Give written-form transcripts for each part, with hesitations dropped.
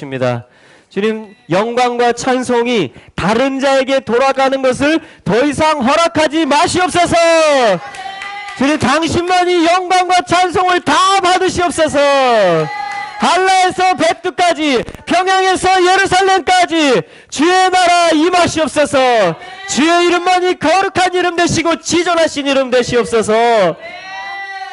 외칩니다. 주님, 영광과 찬송이 다른 자에게 돌아가는 것을 더 이상 허락하지 마시옵소서. 주님, 당신만이 영광과 찬송을 다 받으시옵소서. 할라에서 벳두까지, 평양에서 예루살렘까지 주의 나라 임하시옵소서. 주의 이름만이 거룩한 이름 되시고 지존하신 이름 되시옵소서.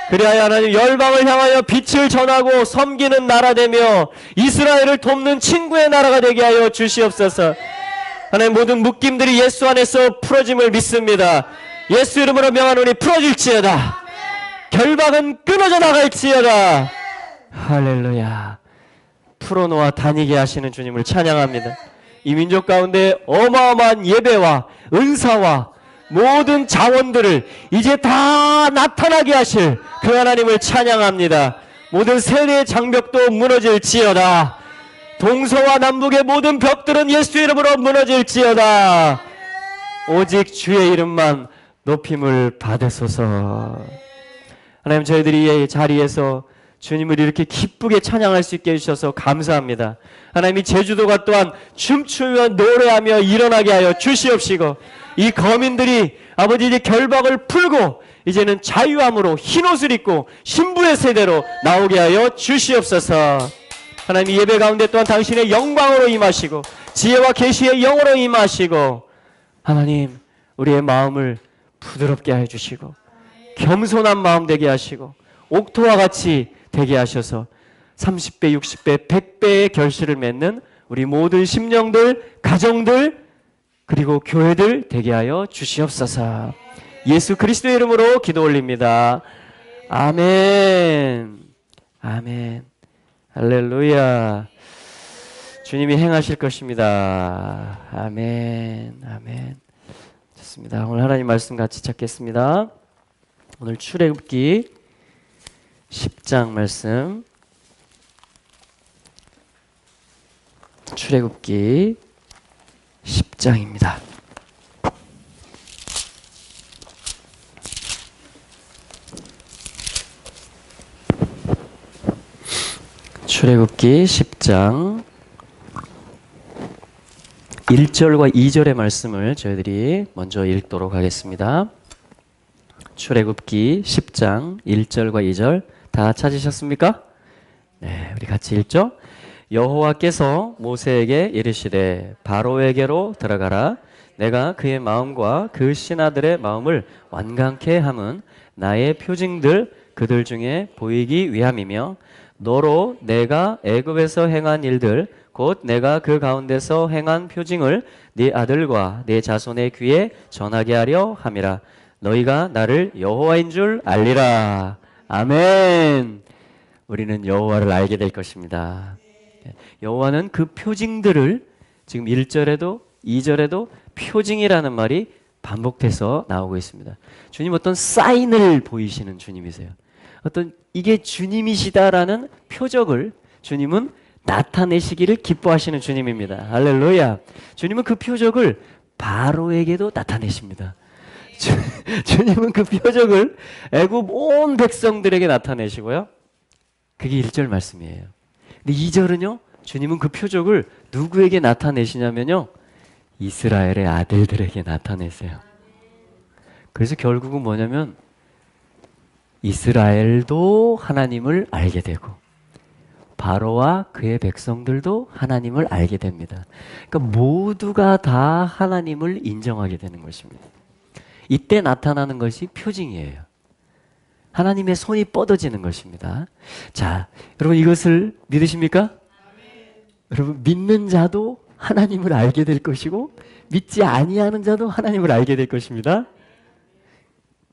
그리하여 하나님, 열방을 향하여 빛을 전하고 섬기는 나라 되며 이스라엘을 돕는 친구의 나라가 되게 하여 주시옵소서. 하나님, 모든 묶임들이 예수 안에서 풀어짐을 믿습니다. 예수 이름으로 명하노니 풀어질지어다. 결박은 끊어져 나갈지어다. 할렐루야. 풀어놓아 다니게 하시는 주님을 찬양합니다. 이 민족 가운데 어마어마한 예배와 은사와 모든 자원들을 이제 다 나타나게 하실 그 하나님을 찬양합니다. 모든 세대의 장벽도 무너질지어다. 동서와 남북의 모든 벽들은 예수 이름으로 무너질지어다. 오직 주의 이름만 높임을 받으소서. 하나님, 저희들이 이 자리에서 주님을 이렇게 기쁘게 찬양할 수 있게 해주셔서 감사합니다. 하나님이 제주도가 또한 춤추며 노래하며 일어나게 하여 주시옵시고, 이 거민들이 아버지 이제 결박을 풀고 이제는 자유함으로 흰옷을 입고 신부의 세대로 나오게 하여 주시옵소서. 하나님, 이 예배 가운데 또한 당신의 영광으로 임하시고 지혜와 계시의 영으로 임하시고, 하나님, 우리의 마음을 부드럽게 해주시고 겸손한 마음 되게 하시고 옥토와 같이 되게 하셔서 30배, 60배, 100배의 결실을 맺는 우리 모든 심령들, 가정들, 그리고 교회들 되게 하여 주시옵소서. 예수 그리스도의 이름으로 기도 올립니다. 아멘. 아멘. 할렐루야. 주님이 행하실 것입니다. 아멘. 아멘. 좋습니다. 오늘 하나님 말씀 같이 찾겠습니다. 오늘 출애굽기 10장 말씀, 출애굽기 10장입니다. 출애굽기 10장 1절과 2절의 말씀을 저희들이 먼저 읽도록 하겠습니다. 출애굽기 10장 1절과 2절 다 찾으셨습니까? 네, 우리 같이 읽죠. 여호와께서 모세에게 이르시되 바로에게로 들어가라. 내가 그의 마음과 그 신하들의 마음을 완강케 함은 나의 표징들 그들 중에 보이기 위함이며, 너로 내가 애굽에서 행한 일들 곧 내가 그 가운데서 행한 표징을 네 아들과 네 자손의 귀에 전하게 하려 함이라. 너희가 나를 여호와인 줄 알리라. 아멘. 우리는 여호와를 알게 될 것입니다. 여호와는 그 표징들을 지금 1절에도 2절에도 표징이라는 말이 반복돼서 나오고 있습니다. 주님 어떤 사인을 보이시는 주님이세요. 어떤 이게 주님이시다라는 표적을 주님은 나타내시기를 기뻐하시는 주님입니다. 할렐루야. 주님은 그 표적을 바로에게도 나타내십니다. 주님은 그 표적을 애굽 온 백성들에게 나타내시고요. 그게 1절 말씀이에요. 근데 2절은요, 주님은 그 표적을 누구에게 나타내시냐면요, 이스라엘의 아들들에게 나타내세요. 그래서 결국은 뭐냐면 이스라엘도 하나님을 알게 되고 바로와 그의 백성들도 하나님을 알게 됩니다. 그러니까 모두가 다 하나님을 인정하게 되는 것입니다. 이때 나타나는 것이 표징이에요. 하나님의 손이 뻗어지는 것입니다. 자, 여러분 이것을 믿으십니까? 여러분, 믿는 자도 하나님을 알게 될 것이고 믿지 아니하는 자도 하나님을 알게 될 것입니다.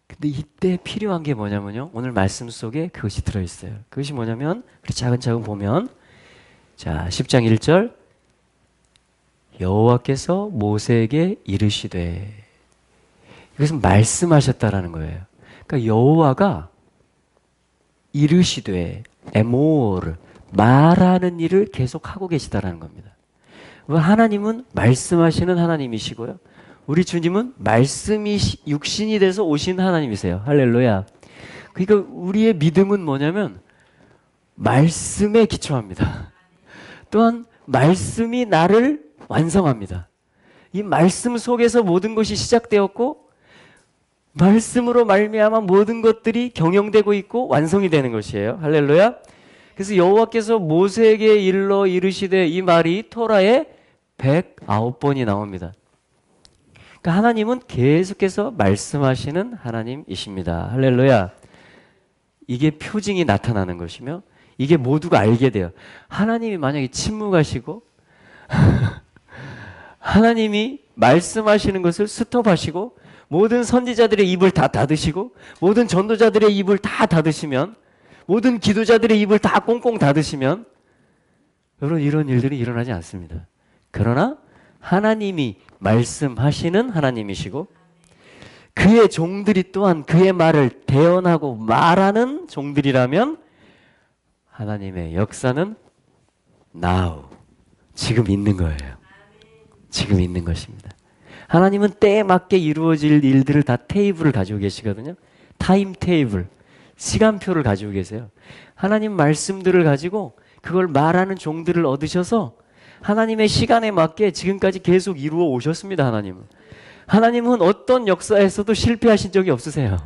근데 이때 필요한 게 뭐냐면요, 오늘 말씀 속에 그것이 들어있어요. 그것이 뭐냐면, 차근차근 보면, 자, 10장 1절, 여호와께서 모세에게 이르시되, 이것은 말씀하셨다라는 거예요. 그러니까 여호와가 이르시되, 에모르, 말하는 일을 계속 하고 계시다라는 겁니다. 하나님은 말씀하시는 하나님이시고요, 우리 주님은 말씀이 육신이 돼서 오신 하나님이세요. 할렐루야. 그러니까 우리의 믿음은 뭐냐면 말씀에 기초합니다. 또한 말씀이 나를 완성합니다. 이 말씀 속에서 모든 것이 시작되었고 말씀으로 말미암아 모든 것들이 경영되고 있고 완성이 되는 것이에요. 할렐루야. 그래서 여호와께서 모세에게 일러 이르시되, 이 말이 토라에 109번이 나옵니다. 그러니까 하나님은 계속해서 말씀하시는 하나님이십니다. 할렐루야. 이게 표징이 나타나는 것이며 이게 모두가 알게 돼요. 하나님이 만약에 침묵하시고 하나님이 말씀하시는 것을 스톱하시고 모든 선지자들의 입을 다 닫으시고 모든 전도자들의 입을 다 닫으시면, 모든 기도자들의 입을 다 꽁꽁 닫으시면 여러분, 이런 일들이 일어나지 않습니다. 그러나 하나님이 말씀하시는 하나님이시고 그의 종들이 또한 그의 말을 대언하고 말하는 종들이라면 하나님의 역사는 now, 지금 있는 거예요. 지금 있는 것입니다. 하나님은 때에 맞게 이루어질 일들을 다 테이블을 가지고 계시거든요. 타임 테이블, 시간표를 가지고 계세요. 하나님 말씀들을 가지고 그걸 말하는 종들을 얻으셔서 하나님의 시간에 맞게 지금까지 계속 이루어 오셨습니다. 하나님은 어떤 역사에서도 실패하신 적이 없으세요.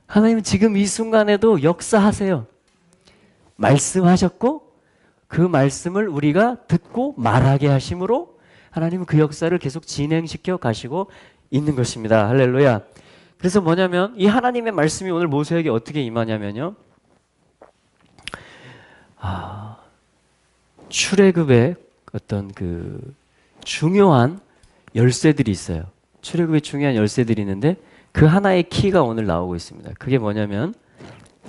하나님은 지금 이 순간에도 역사하세요. 말씀하셨고 그 말씀을 우리가 듣고 말하게 하심으로 하나님은 그 역사를 계속 진행시켜 가시고 있는 것입니다. 할렐루야. 그래서 뭐냐면 이 하나님의 말씀이 오늘 모세에게 어떻게 임하냐면요, 출애굽의 어떤 그 중요한 열쇠들이 있어요. 출애굽의 중요한 열쇠들이 있는데 그 하나의 키가 오늘 나오고 있습니다. 그게 뭐냐면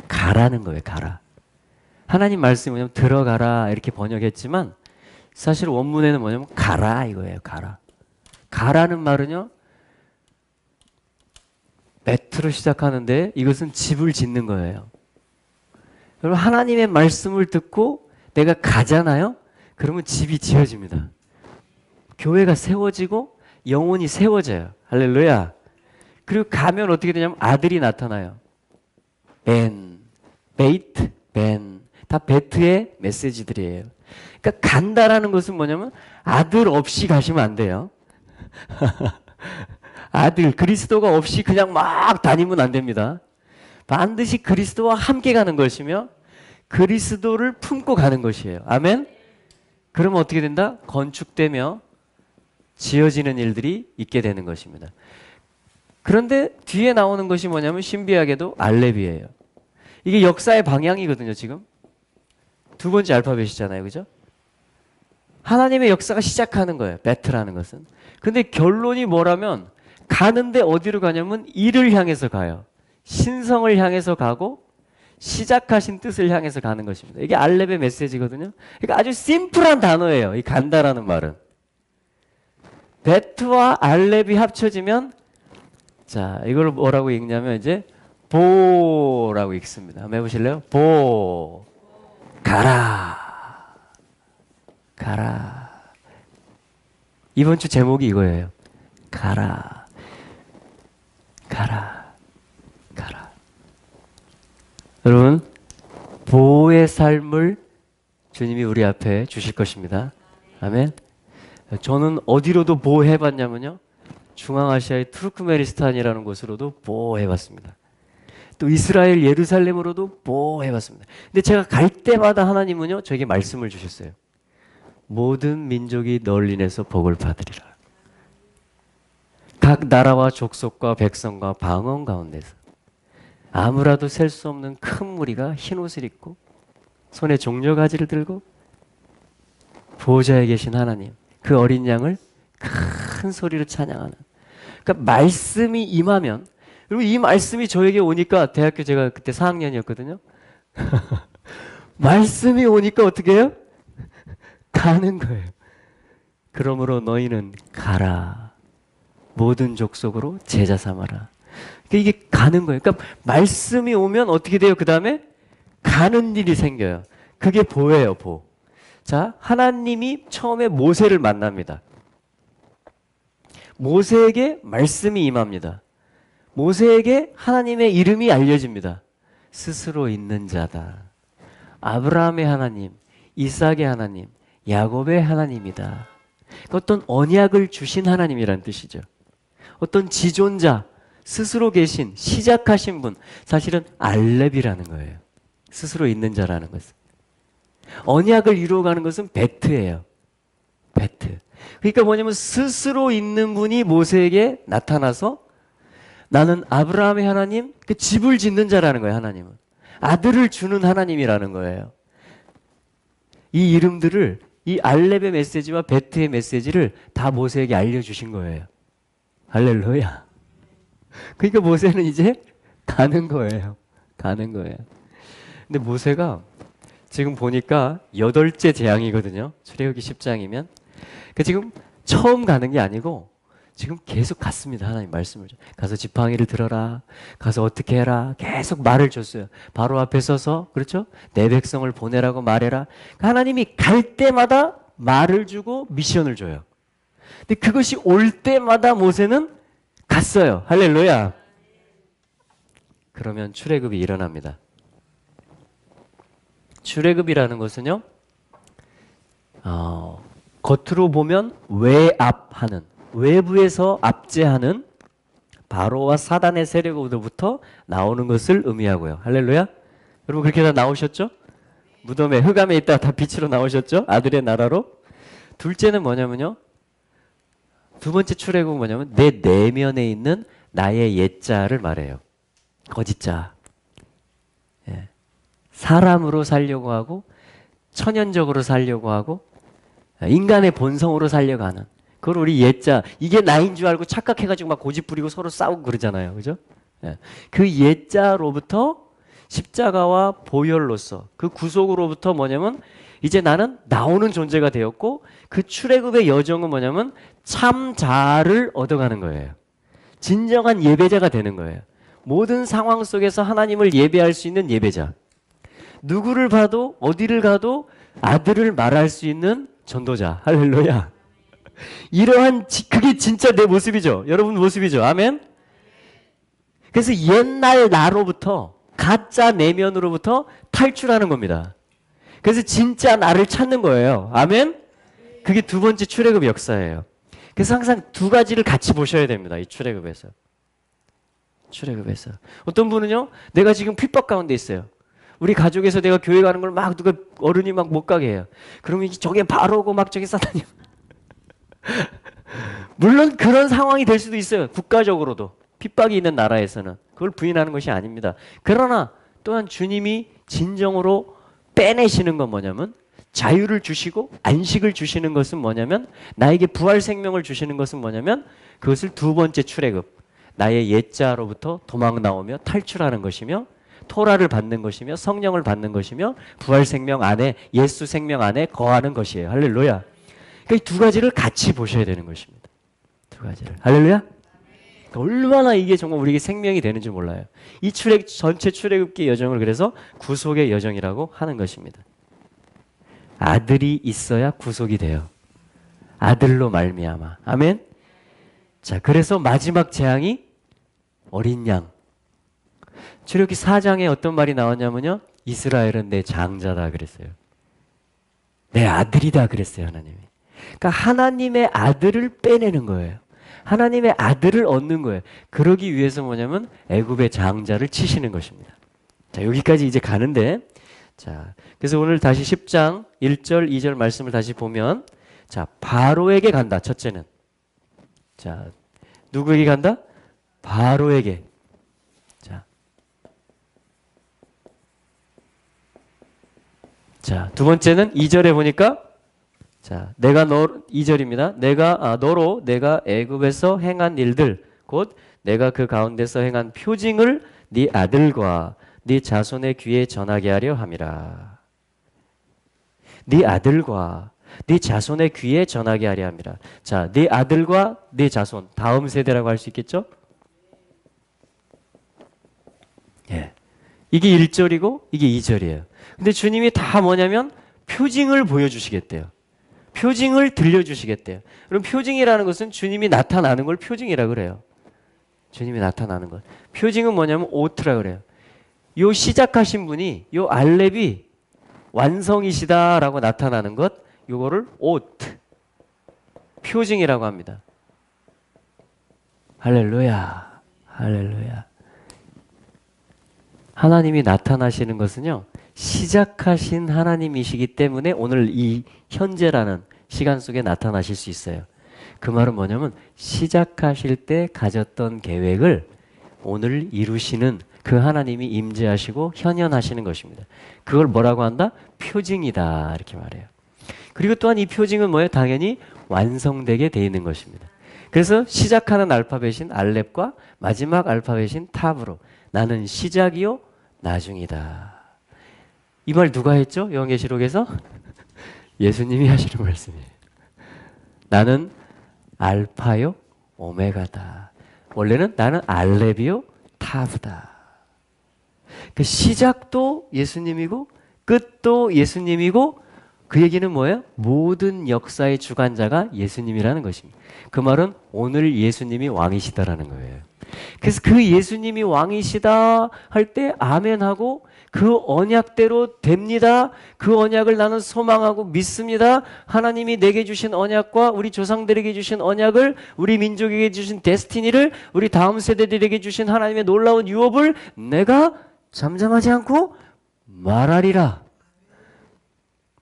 가라는 거예요. 가라. 하나님 말씀이 뭐냐면 들어가라 이렇게 번역했지만 사실 원문에는 뭐냐면 가라 이거예요. 가라. 가라는 말은요, 매트로 시작하는데 이것은 집을 짓는 거예요. 여러분, 하나님의 말씀을 듣고 내가 가잖아요. 그러면 집이 지어집니다. 교회가 세워지고 영혼이 세워져요. 할렐루야. 그리고 가면 어떻게 되냐면 아들이 나타나요. 벤, 베이트, 벤. 다 베트의 메시지들이에요. 그러니까 간다라는 것은 뭐냐면 아들 없이 가시면 안 돼요. 아들, 그리스도가 없이 그냥 막 다니면 안 됩니다. 반드시 그리스도와 함께 가는 것이며 그리스도를 품고 가는 것이에요. 아멘? 그러면 어떻게 된다? 건축되며 지어지는 일들이 있게 되는 것입니다. 그런데 뒤에 나오는 것이 뭐냐면 신비하게도 알렙이에요. 이게 역사의 방향이거든요. 지금 두 번째 알파벳이잖아요. 그죠? 하나님의 역사가 시작하는 거예요. 베트라는 것은. 근데 결론이 뭐라면 가는데 어디로 가냐면 이를 향해서 가요. 신성을 향해서 가고 시작하신 뜻을 향해서 가는 것입니다. 이게 알렙의 메시지거든요. 그러니까 아주 심플한 단어예요. 이 간다라는 말은. 베트와 알렙이 합쳐지면, 자, 이걸 뭐라고 읽냐면 이제 보라고 읽습니다. 한번 해보실래요? 보. 가라. 가라. 이번 주 제목이 이거예요. 가라. 가라. 가라. 여러분, 보호의 삶을 주님이 우리 앞에 주실 것입니다. 아멘. 저는 어디로도 보호해봤냐면요, 중앙아시아의 투르크메니스탄이라는 곳으로도 보호해봤습니다. 또 이스라엘 예루살렘으로도 보호해봤습니다. 근데 제가 갈 때마다 하나님은요, 저에게 말씀을 주셨어요. 모든 민족이 널 인해서 복을 받으리라. 각 나라와 족속과 백성과 방언 가운데서 아무라도 셀 수 없는 큰 무리가 흰 옷을 입고 손에 종려가지를 들고 보호자에 계신 하나님, 그 어린 양을 큰 소리로 찬양하는. 그러니까 말씀이 임하면, 그리고 이 말씀이 저에게 오니까, 대학교 제가 그때 4학년이었거든요. 말씀이 오니까 어떻게 해요? 가는 거예요. 그러므로 너희는 가라. 모든 족속으로 제자 삼아라. 그러니까 이게 가는 거예요. 그러니까 말씀이 오면 어떻게 돼요? 그 다음에 가는 일이 생겨요. 그게 보예요, 보. 자, 하나님이 처음에 모세를 만납니다. 모세에게 말씀이 임합니다. 모세에게 하나님의 이름이 알려집니다. 스스로 있는 자다. 아브라함의 하나님, 이삭의 하나님, 야곱의 하나님이다. 어떤 언약을 주신 하나님이라는 뜻이죠. 어떤 지존자, 스스로 계신, 시작하신 분, 사실은 알렙이라는 거예요. 스스로 있는 자라는 것은. 언약을 이루어가는 것은 베트예요. 베트. 그러니까 뭐냐면 스스로 있는 분이 모세에게 나타나서 나는 아브라함의 하나님, 그 집을 짓는 자라는 거예요, 하나님은. 아들을 주는 하나님이라는 거예요. 이 이름들을, 이 알렙의 메시지와 베트의 메시지를 다 모세에게 알려주신 거예요. 할렐루야. 그러니까 모세는 이제 가는 거예요. 가는 거예요. 근데 모세가 지금 보니까 8째 재앙이거든요. 출애굽기 10장이면. 그 지금 처음 가는 게 아니고 지금 계속 갔습니다. 하나님 말씀을. 가서 지팡이를 들어라. 가서 어떻게 해라. 계속 말을 줬어요. 바로 앞에 서서, 그렇죠? 내 백성을 보내라고 말해라. 하나님이 갈 때마다 말을 주고 미션을 줘요. 근데 그것이 올 때마다 모세는 갔어요. 할렐루야. 그러면 출애굽이 일어납니다. 출애굽이라는 것은요, 겉으로 보면 외압하는, 외부에서 압제하는 바로와 사단의 세력으로부터 나오는 것을 의미하고요. 할렐루야. 여러분 그렇게 다 나오셨죠? 무덤에, 흑암에 있다가 다 빛으로 나오셨죠? 아들의 나라로. 둘째는 뭐냐면요, 두 번째 출애굽은 뭐냐면 내 내면에 있는 나의 옛자를 말해요. 거짓자. 예. 사람으로 살려고 하고 천연적으로 살려고 하고 인간의 본성으로 살려고 하는, 그걸 우리 옛자, 이게 나인 줄 알고 착각해가지고 막 고집 부리고 서로 싸우고 그러잖아요. 그죠? 예. 그 옛자로부터 십자가와 보혈로서 그 구속으로부터 뭐냐면 이제 나는 나오는 존재가 되었고, 그 출애굽의 여정은 뭐냐면 참 자아를 얻어가는 거예요. 진정한 예배자가 되는 거예요. 모든 상황 속에서 하나님을 예배할 수 있는 예배자. 누구를 봐도 어디를 가도 아들을 말할 수 있는 전도자. 할렐루야. 이러한 그게 진짜 내 모습이죠. 여러분 모습이죠. 아멘. 그래서 옛날 나로부터, 가짜 내면으로부터 탈출하는 겁니다. 그래서 진짜 나를 찾는 거예요. 아멘. 그게 두 번째 출애굽 역사예요. 그래서 항상 두 가지를 같이 보셔야 됩니다. 이 출애굽에서. 출애굽에서. 어떤 분은요, 내가 지금 핍박 가운데 있어요. 우리 가족에서 내가 교회 가는 걸 막 누가 어른이 막 못 가게 해요. 그러면 저게 바로고 막 저게 사단이요. 물론 그런 상황이 될 수도 있어요. 국가적으로도. 핍박이 있는 나라에서는. 그걸 부인하는 것이 아닙니다. 그러나 또한 주님이 진정으로 빼내시는 건 뭐냐면, 자유를 주시고 안식을 주시는 것은 뭐냐면, 나에게 부활 생명을 주시는 것은 뭐냐면, 그것을 두 번째 출애굽, 나의 옛자로부터 도망 나오며 탈출하는 것이며, 토라를 받는 것이며, 성령을 받는 것이며, 부활 생명 안에, 예수 생명 안에 거하는 것이에요. 할렐루야. 그러니까 이 두 가지를 같이 보셔야 되는 것입니다. 두 가지를. 할렐루야. 그러니까 얼마나 이게 정말 우리에게 생명이 되는지 몰라요. 이 전체 출애굽기 여정을 그래서 구속의 여정이라고 하는 것입니다. 아들이 있어야 구속이 돼요. 아들로 말미암아. 아멘. 자, 그래서 마지막 재앙이 어린 양. 출애굽기 4장에 어떤 말이 나왔냐면요, 이스라엘은 내 장자다 그랬어요. 내 아들이다 그랬어요, 하나님이. 그러니까 하나님의 아들을 빼내는 거예요. 하나님의 아들을 얻는 거예요. 그러기 위해서 뭐냐면 애굽의 장자를 치시는 것입니다. 자, 여기까지 이제 가는데, 자, 그래서 오늘 다시 10장 1절 2절 말씀을 다시 보면, 자, 바로에게 간다. 첫째는. 자, 누구에게 간다? 바로에게. 자, 두 번째는 2절에 보니까, 자, 2절입니다. 너로 내가 애굽에서 행한 일들, 곧 내가 그 가운데서 행한 표징을 네 아들과 네 자손의 귀에 전하게 하려 함이라. 네 아들과 네 자손의 귀에 전하게 하려 함이라. 자, 네 아들과 네 자손, 다음 세대라고 할 수 있겠죠? 예. 이게 1절이고 이게 2절이에요. 근데 주님이 다 뭐냐면 표징을 보여주시겠대요. 표징을 들려주시겠대요. 그럼 표징이라는 것은 주님이 나타나는 걸 표징이라 그래요. 주님이 나타나는 것. 표징은 뭐냐면 오트라 그래요. 요 시작하신 분이, 요 알렙이 완성이시다라고 나타나는 것, 요거를 옷, 표징이라고 합니다. 할렐루야, 할렐루야. 하나님이 나타나시는 것은요, 시작하신 하나님이시기 때문에 오늘 이 현재라는 시간 속에 나타나실 수 있어요. 그 말은 뭐냐면 시작하실 때 가졌던 계획을 오늘 이루시는 그 하나님이 임재하시고 현현하시는 것입니다. 그걸 뭐라고 한다? 표징이다 이렇게 말해요. 그리고 또한 이 표징은 뭐예요? 당연히 완성되게 돼 있는 것입니다. 그래서 시작하는 알파벳인 알렙과 마지막 알파벳인 탑으로 나는 시작이요 나중이다. 이 말 누가 했죠? 요한계시록에서? 예수님이 하시는 말씀이에요. 나는 알파요 오메가다. 원래는 나는 알렙이요 탑이다. 그 시작도 예수님이고 끝도 예수님이고 그 얘기는 뭐예요? 모든 역사의 주관자가 예수님이라는 것입니다. 그 말은 오늘 예수님이 왕이시다라는 거예요. 그래서 그 예수님이 왕이시다 할 때 아멘하고 그 언약대로 됩니다. 그 언약을 나는 소망하고 믿습니다. 하나님이 내게 주신 언약과 우리 조상들에게 주신 언약을 우리 민족에게 주신 데스티니를 우리 다음 세대들에게 주신 하나님의 놀라운 유업을 내가 잠잠하지 않고 말하리라.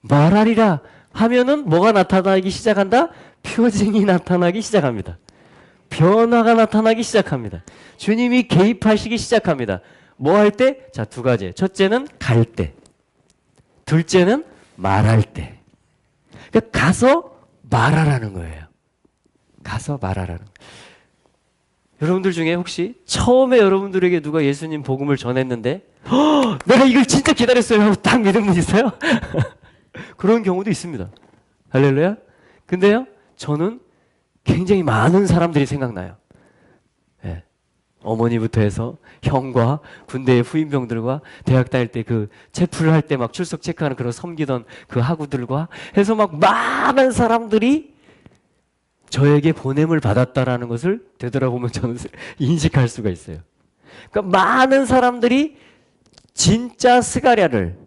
말하리라 하면은 뭐가 나타나기 시작한다? 표징이 나타나기 시작합니다. 변화가 나타나기 시작합니다. 주님이 개입하시기 시작합니다. 뭐 할 때? 자, 두 가지. 첫째는 갈 때. 둘째는 말할 때. 그러니까 가서 말하라는 거예요. 가서 말하라는 거예요. 여러분들 중에 혹시 처음에 여러분들에게 누가 예수님 복음을 전했는데 내가 이걸 진짜 기다렸어요 하고 딱 믿은 분 있어요? 그런 경우도 있습니다. 할렐루야. 근데요, 저는 굉장히 많은 사람들이 생각나요. 네. 어머니부터 해서 형과 군대의 후임병들과 대학 다닐 때 그 체풀을 할 때 막 출석 체크하는 그런 섬기던 그 학우들과 해서 막 많은 사람들이 저에게 보냄을 받았다라는 것을 되돌아보면 저는 인식할 수가 있어요. 그러니까 많은 사람들이 진짜 스가랴를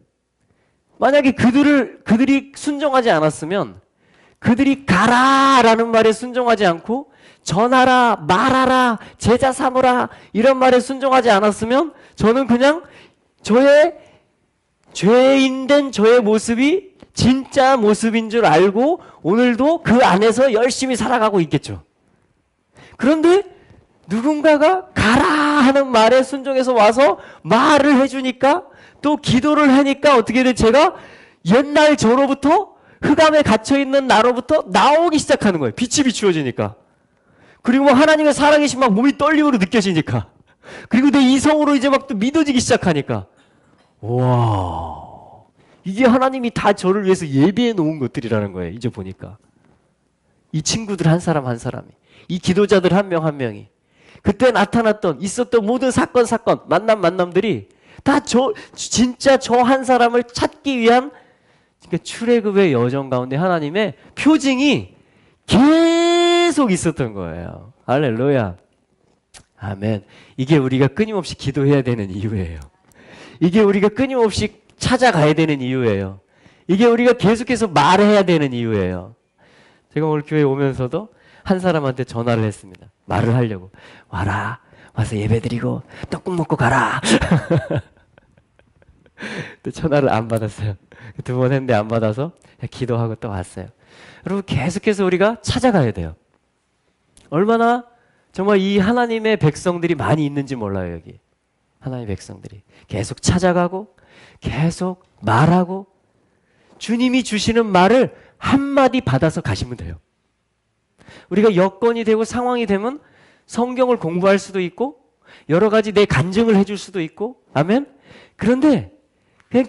만약에 그들이 순종하지 않았으면 그들이 가라라는 말에 순종하지 않고 전하라, 말하라, 제자 삼으라 이런 말에 순종하지 않았으면 저는 그냥 저의 죄인된 저의 모습이 진짜 모습인 줄 알고 오늘도 그 안에서 열심히 살아가고 있겠죠. 그런데 누군가가 가라 하는 말에 순종해서 와서 말을 해주니까 또 기도를 하니까 어떻게 돼? 제가 옛날 저로부터 흑암에 갇혀있는 나로부터 나오기 시작하는 거예요. 빛이 비추어지니까. 그리고 하나님의 살아계신 막 몸이 떨림으로 느껴지니까. 그리고 내 이성으로 이제 막 또 믿어지기 시작하니까. 와, 이게 하나님이 다 저를 위해서 예비해 놓은 것들이라는 거예요. 이제 보니까. 이 친구들 한 사람 한 사람이. 이 기도자들 한 명 한 명이. 그때 나타났던 있었던 모든 사건 만남들이 다 진짜 저 한 사람을 찾기 위한 그러니까 출애굽의 여정 가운데 하나님의 표징이 계속 있었던 거예요. 할렐루야. 아멘. 이게 우리가 끊임없이 기도해야 되는 이유예요. 이게 우리가 끊임없이 찾아가야 되는 이유예요. 이게 우리가 계속해서 말해야 되는 이유예요. 제가 오늘 교회에 오면서도 한 사람한테 전화를 했습니다. 말을 하려고. 와라. 와서 예배드리고 떡국 먹고 가라. 또 전화를 안 받았어요. 두 번 했는데 안 받아서 기도하고 또 왔어요. 여러분 계속해서 우리가 찾아가야 돼요. 얼마나 정말 이 하나님의 백성들이 많이 있는지 몰라요. 여기 하나님의 백성들이 계속 찾아가고 계속 말하고 주님이 주시는 말을 한마디 받아서 가시면 돼요. 우리가 여건이 되고 상황이 되면 성경을 공부할 수도 있고 여러 가지 내 간증을 해줄 수도 있고 아멘. 그런데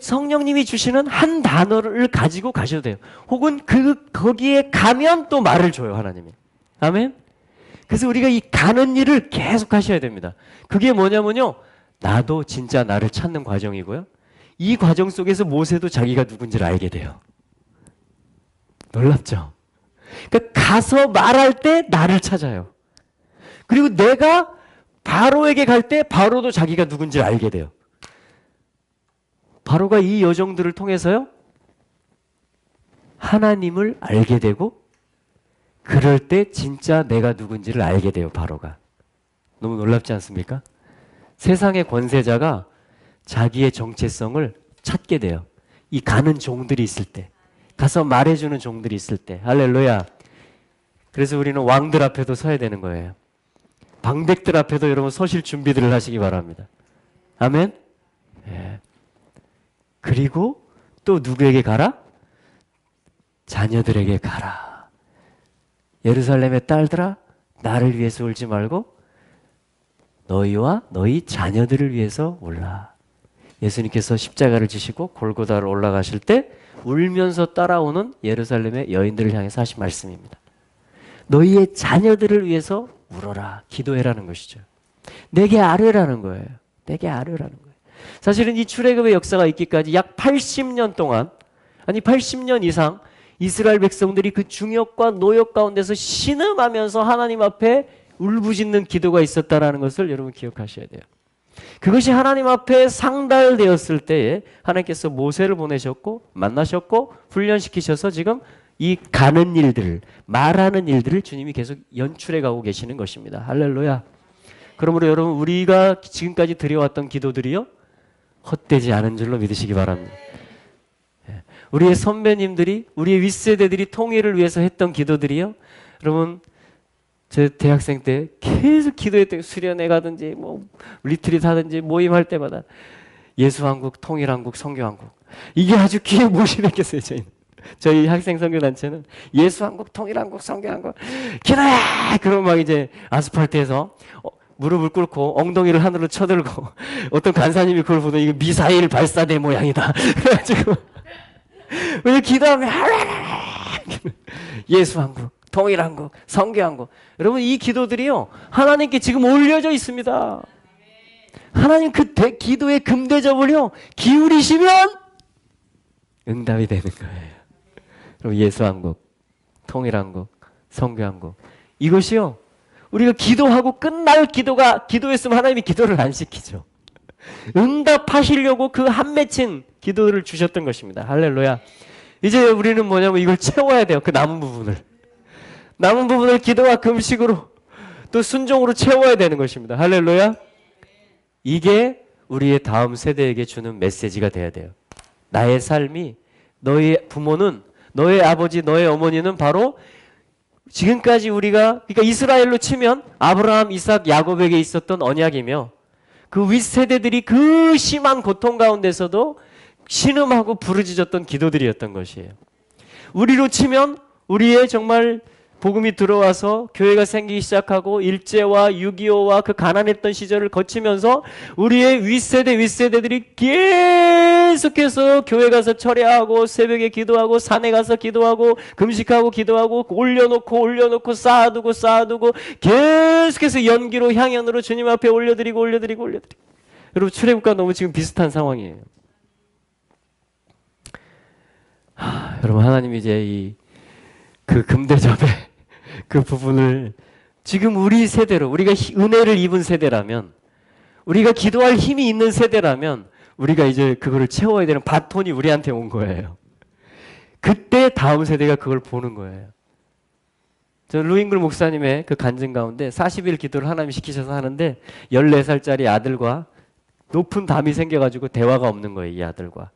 성령님이 주시는 한 단어를 가지고 가셔도 돼요. 혹은 거기에 가면 또 말을 줘요, 하나님이. 아멘? 그래서 우리가 이 가는 일을 계속 하셔야 됩니다. 그게 뭐냐면요. 나도 진짜 나를 찾는 과정이고요. 이 과정 속에서 모세도 자기가 누군지를 알게 돼요. 놀랍죠? 그러니까 가서 말할 때 나를 찾아요. 그리고 내가 바로에게 갈 때 바로도 자기가 누군지를 알게 돼요. 바로가 이 여정들을 통해서요. 하나님을 알게 되고 그럴 때 진짜 내가 누군지를 알게 돼요. 바로가. 너무 놀랍지 않습니까? 세상의 권세자가 자기의 정체성을 찾게 돼요. 이 가는 종들이 있을 때, 가서 말해주는 종들이 있을 때. 할렐루야. 그래서 우리는 왕들 앞에도 서야 되는 거예요. 방백들 앞에도 여러분 서실 준비들을 하시기 바랍니다. 아멘. 예. 그리고 또 누구에게 가라? 자녀들에게 가라. 예루살렘의 딸들아, 나를 위해서 울지 말고 너희와 너희 자녀들을 위해서 울라. 예수님께서 십자가를 지시고 골고다를 올라가실 때 울면서 따라오는 예루살렘의 여인들을 향해서 하신 말씀입니다. 너희의 자녀들을 위해서 울어라. 기도해라는 것이죠. 내게 아뢰라는 거예요. 내게 아뢰라는 거예요. 사실은 이 출애굽의 역사가 있기까지 약 80년 동안, 아니 80년 이상 이스라엘 백성들이 그 중역과 노역 가운데서 신음하면서 하나님 앞에 울부짖는 기도가 있었다라는 것을 여러분 기억하셔야 돼요. 그것이 하나님 앞에 상달되었을 때에 하나님께서 모세를 보내셨고 만나셨고 훈련시키셔서 지금 이 가는 일들, 말하는 일들을 주님이 계속 연출해 가고 계시는 것입니다. 할렐루야. 그러므로 여러분 우리가 지금까지 드려왔던 기도들이요 헛되지 않은 줄로 믿으시기 바랍니다. 우리의 선배님들이, 우리의 윗세대들이 통일을 위해서 했던 기도들이요 여러분 제 대학생 때 계속 기도했던 수련회 가든지 뭐 리트릿 하든지 모임할 때마다 예수한국, 통일한국, 선교한국 이게 아주 귀에 못이 박혔어요. 저희 학생 선교단체는 예수한국, 통일한국, 선교한국 기도해! 그러면 막 이제 아스팔트에서 무릎을 꿇고 엉덩이를 하늘로 쳐들고 어떤 간사님이 그걸 보더니 이거 미사일 발사대 모양이다. 그래가지고 왜 기도하면 예수한국, 통일한국, 선교한국. 여러분 이 기도들이요 하나님께 지금 올려져 있습니다. 하나님 그 기도의 금대접을요 기울이시면 응답이 되는 거예요. 그럼 예수한국, 통일한국, 선교한국 이것이요 우리가 기도하고 끝날 기도했으면 하나님이 기도를 안 시키죠. 응답하시려고 그 한 맺힌 기도를 주셨던 것입니다. 할렐루야. 이제 우리는 뭐냐면 이걸 채워야 돼요. 그 남은 부분을 기도와 금식으로 또 순종으로 채워야 되는 것입니다. 할렐루야. 이게 우리의 다음 세대에게 주는 메시지가 돼야 돼요. 나의 삶이, 너의 부모는, 너의 아버지, 너의 어머니는 바로 지금까지 우리가, 그러니까 이스라엘로 치면 아브라함, 이삭, 야곱에게 있었던 언약이며 그 윗세대들이 그 심한 고통 가운데서도 신음하고 부르짖었던 기도들이었던 것이에요. 우리로 치면 우리의 정말 복음이 들어와서 교회가 생기기 시작하고 일제와 6.25와 그 가난했던 시절을 거치면서 우리의 윗세대들이 계속해서 교회 가서 철야하고 새벽에 기도하고 산에 가서 기도하고 금식하고 기도하고 올려놓고 쌓아두고 계속해서 연기로 향연으로 주님 앞에 올려드리고 여러분 출애굽과 너무 지금 비슷한 상황이에요. 여러분 하나님이 이제 그 금대접의 그 부분을 지금 우리 세대로 우리가 은혜를 입은 세대라면 우리가 기도할 힘이 있는 세대라면 우리가 이제 그거를 채워야 되는 바톤이 우리한테 온 거예요. 그때 다음 세대가 그걸 보는 거예요. 저 루잉글 목사님의 그 간증 가운데 40일 기도를 하나님 시키셔서 하는데 14살짜리 아들과 높은 담이 생겨가지고 대화가 없는 거예요. 이 아들과.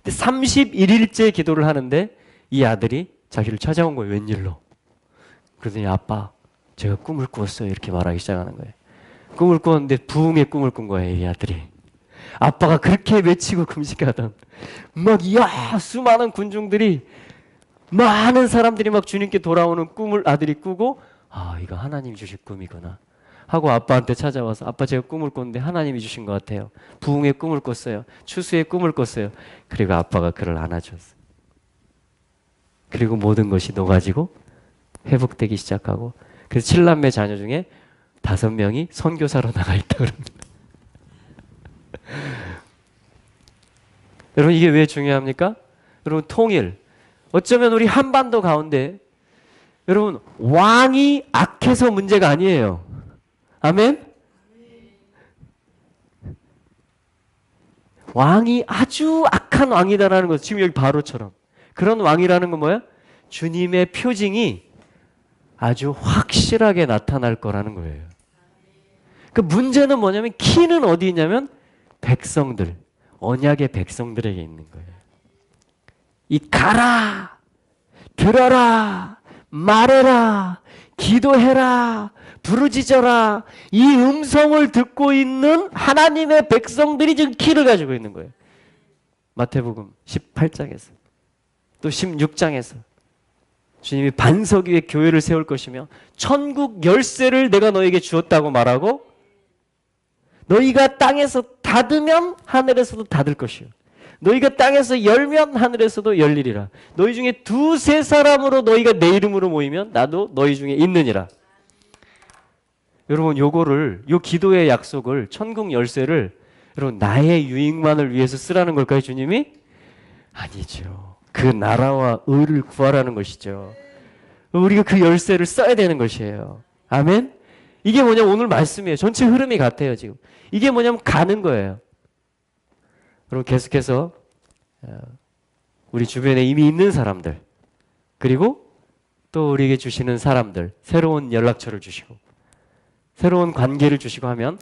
근데 31일째 기도를 하는데 이 아들이 자기를 찾아온 거예요. 웬일로. 그러더니 아빠 제가 꿈을 꾸었어요. 이렇게 말하기 시작하는 거예요. 꿈을 꾸었는데 부흥의 꿈을 꾼 거예요. 이 아들이. 아빠가 그렇게 외치고 금식하던 막 수많은 군중들이 많은 사람들이 막 주님께 돌아오는 꿈을 아들이 꾸고 아 이거 하나님이 주신 꿈이구나 하고 아빠한테 찾아와서 아빠 제가 꿈을 꿨는데 하나님이 주신 것 같아요. 부흥의 꿈을 꿨어요. 추수의 꿈을 꿨어요. 그리고 아빠가 그를 안아줬어요. 그리고 모든 것이 녹아지고 회복되기 시작하고 그래서 7남매 자녀 중에 5명이 선교사로 나가 있다 그럽니다. 여러분 이게 왜 중요합니까? 여러분 통일 어쩌면 우리 한반도 가운데 여러분 왕이 악해서 문제가 아니에요. 아멘? 왕이 아주 악한 왕이다라는 것 지금 여기 바로처럼 그런 왕이라는 건 뭐야? 주님의 표징이 아주 확실하게 나타날 거라는 거예요. 그 문제는 뭐냐면 키는 어디 있냐면 백성들, 언약의 백성들에게 있는 거예요. 이 가라, 들어라, 말해라, 기도해라, 부르짖어라, 이 음성을 듣고 있는 하나님의 백성들이 지금 키를 가지고 있는 거예요. 마태복음 18장에서 또 16장에서 주님이 반석 위에 교회를 세울 것이며 천국 열쇠를 내가 너에게 주었다고 말하고 너희가 땅에서 닫으면 하늘에서도 닫을 것이요 너희가 땅에서 열면 하늘에서도 열리리라. 너희 중에 두세 사람으로 너희가 내 이름으로 모이면 나도 너희 중에 있느니라. 여러분 요거를 요 기도의 약속을 천국 열쇠를 여러분 나의 유익만을 위해서 쓰라는 걸까요 주님이? 아니죠. 그 나라와 의를 구하라는 것이죠. 우리가 그 열쇠를 써야 되는 것이에요. 아멘? 이게 뭐냐면 오늘 말씀이에요. 전체 흐름이 같아요 지금. 이게 뭐냐면 가는 거예요. 여러분 계속해서 우리 주변에 이미 있는 사람들 그리고 또 우리에게 주시는 사람들 새로운 연락처를 주시고 새로운 관계를 주시고 하면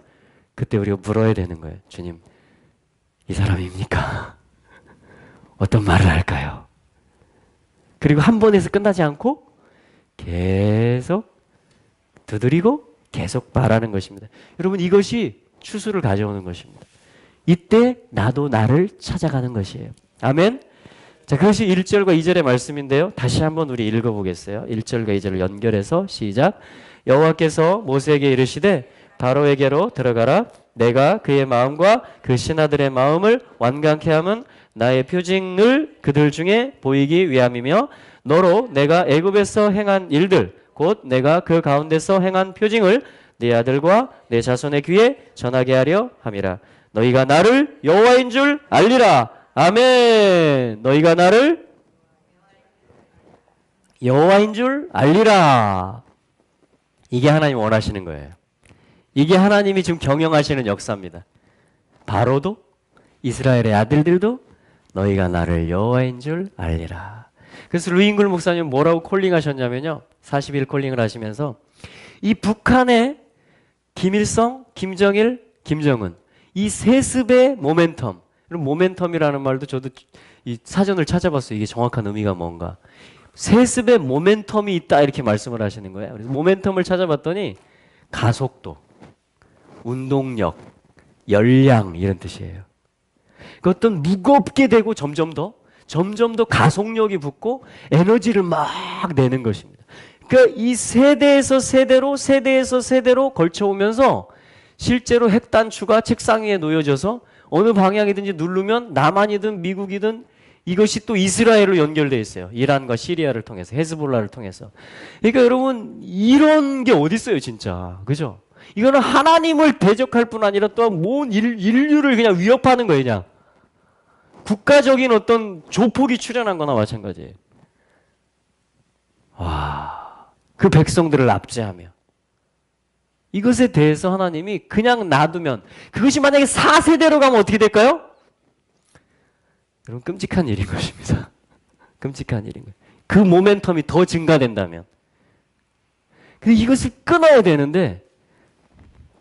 그때 우리가 물어야 되는 거예요. 주님 이 사람입니까? 어떤 말을 할까요? 그리고 한 번에서 끝나지 않고 계속 두드리고 계속 말하는 것입니다. 여러분 이것이 추수를 가져오는 것입니다. 이때 나도 나를 찾아가는 것이에요. 아멘. 자, 그것이 1절과 2절의 말씀인데요. 다시 한번 우리 읽어보겠어요. 1절과 2절을 연결해서 시작. 여호와께서 모세에게 이르시되 바로에게로 들어가라. 내가 그의 마음과 그 신하들의 마음을 완강케 함은 나의 표징을 그들 중에 보이기 위함이며 너로 내가 애굽에서 행한 일들 곧 내가 그 가운데서 행한 표징을 네 아들과 내 자손의 귀에 전하게 하려 함이라. 너희가 나를 여호와인 줄 알리라. 아멘. 너희가 나를 여호와인 줄 알리라. 이게 하나님 원하시는 거예요. 이게 하나님이 지금 경영하시는 역사입니다. 바로도 이스라엘의 아들들도 너희가 나를 여호와인 줄 알리라. 그래서 루잉글 목사님 뭐라고 콜링하셨냐면요. 40일 콜링을 하시면서 이 북한의 김일성, 김정일, 김정은 이 세습의 모멘텀, 모멘텀이라는 말도 저도 이 사전을 찾아봤어요. 이게 정확한 의미가 뭔가. 세습의 모멘텀이 있다 이렇게 말씀을 하시는 거예요. 그래서 모멘텀을 찾아봤더니 가속도, 운동력, 열량 이런 뜻이에요. 그 어떤 무겁게 되고 점점 더 가속력이 붙고 에너지를 막 내는 것입니다. 그러니까 이 세대에서 세대로 걸쳐오면서 실제로 핵단추가 책상 위에 놓여져서 어느 방향이든지 누르면 남한이든 미국이든 이것이 또 이스라엘로 연결되어 있어요. 이란과 시리아를 통해서, 헤즈볼라를 통해서. 그러니까 여러분 이런 게 어디 있어요 진짜. 그죠? 이거는 하나님을 대적할 뿐 아니라 또한 온 인류를 그냥 위협하는 거예요. 그냥 국가적인 어떤 조폭이 출현한 거나 마찬가지예요. 와, 그 백성들을 압제하며 이것에 대해서 하나님이 그냥 놔두면 그것이 만약에 4세대로 가면 어떻게 될까요? 여러분 끔찍한 일인 것입니다. 끔찍한 일인 거예요. 그 모멘텀이 더 증가된다면. 근데 이것을 끊어야 되는데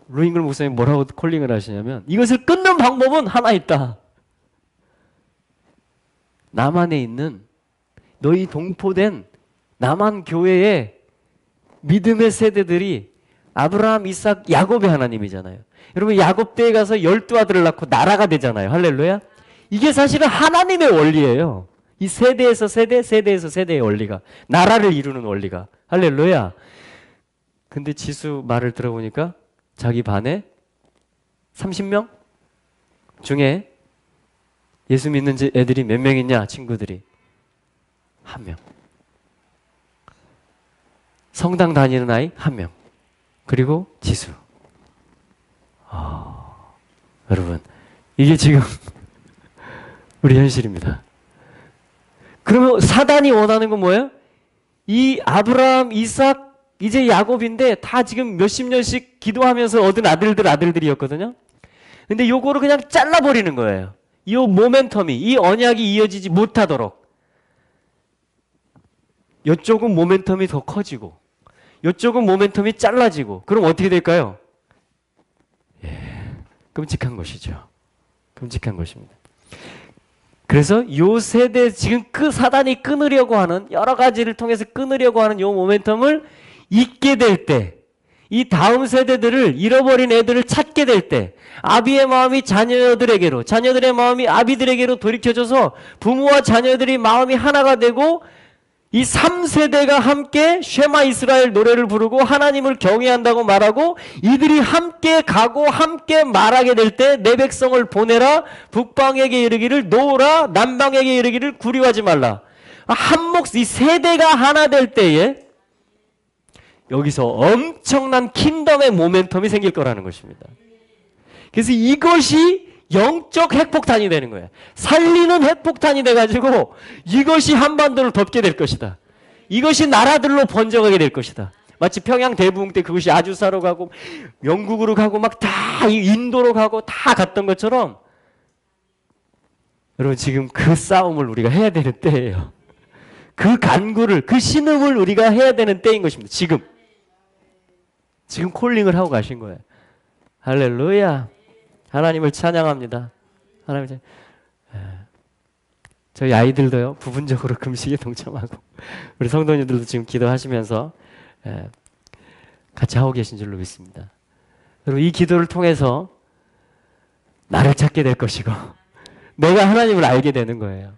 루잉글 목사님 뭐라고 콜링을 하시냐면 이것을 끊는 방법은 하나 있다. 남한에 있는 너희 동포된 남한 교회의 믿음의 세대들이 아브라함, 이삭, 야곱의 하나님이잖아요. 여러분 야곱 때에 가서 12아들을 낳고 나라가 되잖아요. 할렐루야. 이게 사실은 하나님의 원리예요. 이 세대에서 세대에서 세대의 원리가 나라를 이루는 원리가. 할렐루야. 근데 지수 말을 들어보니까 자기 반에 30명 중에 예수 믿는 애들이 몇 명 있냐 친구들이 1명. 성당 다니는 아이 1명. 그리고 지수. 여러분 이게 지금 우리 현실입니다. 그러면 사단이 원하는 건 뭐예요? 이 아브라함, 이삭, 이제 야곱인데 다 지금 몇십 년씩 기도하면서 얻은 아들들이었거든요. 근데 요거를 그냥 잘라버리는 거예요. 이 모멘텀이, 이 언약이 이어지지 못하도록. 이쪽은 모멘텀이 더 커지고 이쪽은 모멘텀이 잘라지고 그럼 어떻게 될까요? 끔찍한 것이죠. 끔찍한 것입니다. 그래서 요 세대 지금 그 사단이 끊으려고 하는 여러 가지를 통해서 끊으려고 하는 요 모멘텀을 잊게 될 때, 이 다음 세대들을 잃어버린 애들을 찾게 될 때, 아비의 마음이 자녀들에게로, 자녀들의 마음이 아비들에게로 돌이켜져서 부모와 자녀들이 마음이 하나가 되고 이 3세대가 함께 쉐마 이스라엘 노래를 부르고 하나님을 경외한다고 말하고 이들이 함께 가고 함께 말하게 될 때 내 백성을 보내라 북방에게 이르기를 놓으라 남방에게 이르기를 구리하지 말라. 이 세대가 하나 될 때에 여기서 엄청난 킹덤의 모멘텀이 생길 거라는 것입니다. 그래서 이것이 영적 핵폭탄이 되는 거예요. 살리는 핵폭탄이 돼가지고 이것이 한반도를 덮게 될 것이다. 이것이 나라들로 번져가게 될 것이다. 마치 평양 대부흥 때 그것이 아주사로 가고 영국으로 가고 막 다 인도로 가고 다 갔던 것처럼 여러분 지금 그 싸움을 우리가 해야 되는 때예요. 그 간구를 그 신음을 우리가 해야 되는 때인 것입니다. 지금 콜링을 하고 가신 거예요. 할렐루야. 하나님을 찬양합니다. 저희 아이들도요, 부분적으로 금식에 동참하고, 우리 성도님들도 지금 기도하시면서 같이 하고 계신 줄로 믿습니다. 그리고 이 기도를 통해서 나를 찾게 될 것이고, 내가 하나님을 알게 되는 거예요.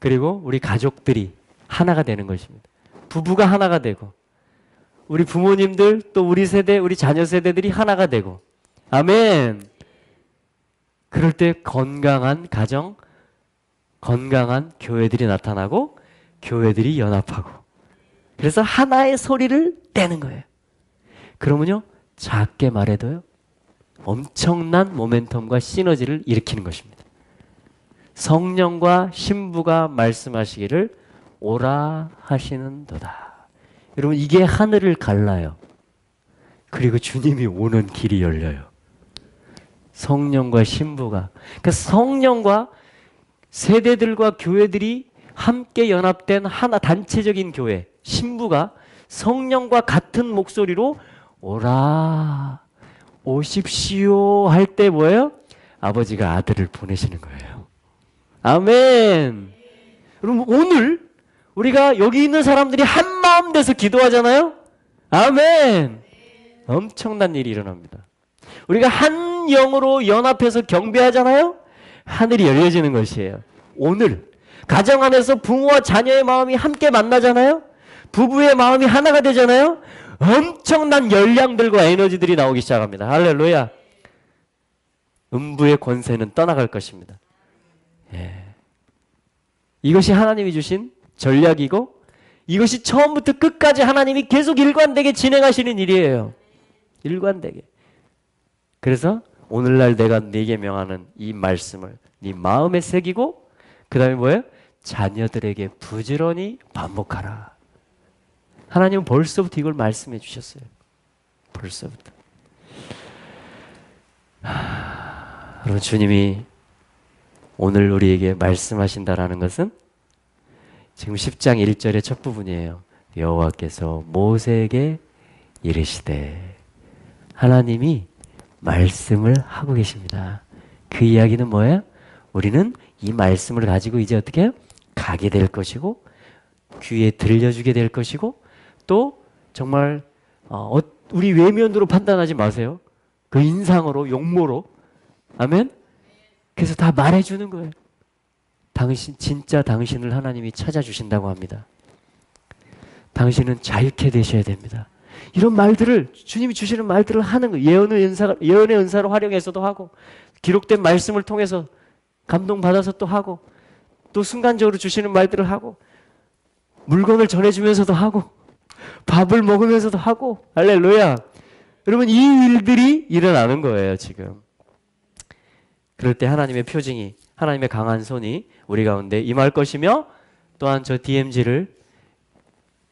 그리고 우리 가족들이 하나가 되는 것입니다. 부부가 하나가 되고, 우리 부모님들, 또 우리 세대, 우리 자녀 세대들이 하나가 되고, 아멘! 그럴 때 건강한 가정, 건강한 교회들이 나타나고 교회들이 연합하고 그래서 하나의 소리를 내는 거예요. 그러면요 작게 말해도요 엄청난 모멘텀과 시너지를 일으키는 것입니다. 성령과 신부가 말씀하시기를 오라 하시는도다. 여러분 이게 하늘을 갈라요. 그리고 주님이 오는 길이 열려요. 성령과 신부가 그러니까 성령과 세대들과 교회들이 함께 연합된 하나 단체적인 교회 신부가 성령과 같은 목소리로 오라 오십시오 할 때 뭐예요? 아버지가 아들을 보내시는 거예요. 아멘. 여러분 오늘 우리가 여기 있는 사람들이 한 마음 돼서 기도하잖아요. 아멘. 엄청난 일이 일어납니다. 우리가 한 영으로 연합해서 경배하잖아요. 하늘이 열려지는 것이에요. 오늘 가정 안에서 부모와 자녀의 마음이 함께 만나잖아요. 부부의 마음이 하나가 되잖아요. 엄청난 열량들과 에너지들이 나오기 시작합니다. 할렐루야. 음부의 권세는 떠나갈 것입니다. 이것이 하나님이 주신 전략이고 이것이 처음부터 끝까지 하나님이 계속 일관되게 진행하시는 일이에요. 일관되게. 그래서 오늘날 내가 네게 명하는 이 말씀을 네 마음에 새기고 그 다음에 뭐예요? 자녀들에게 부지런히 반복하라. 하나님은 벌써부터 이걸 말씀해 주셨어요. 벌써부터. 여러분 주님이 오늘 우리에게 말씀하신다라는 것은 지금 10장 1절의 첫 부분이에요. 여호와께서 모세에게 이르시되 하나님이 말씀을 하고 계십니다. 그 이야기는 뭐예요? 우리는 이 말씀을 가지고 이제 어떻게 해요? 가게 될 것이고 귀에 들려주게 될 것이고 또 정말 우리 외면으로 판단하지 마세요. 그 인상으로 용모로 아멘? 그래서 다 말해주는 거예요. 진짜 당신을 하나님이 찾아주신다고 합니다. 당신은 자유케 되셔야 됩니다. 이런 말들을 주님이 주시는 말들을 하는 거예요. 예언의 은사를 활용해서도 하고 기록된 말씀을 통해서 감동받아서 또 하고 또 순간적으로 주시는 말들을 하고 물건을 전해주면서도 하고 밥을 먹으면서도 하고 할렐루야. 여러분 이 일들이 일어나는 거예요 지금. 그럴 때 하나님의 표징이 하나님의 강한 손이 우리 가운데 임할 것이며 또한 저 DMZ를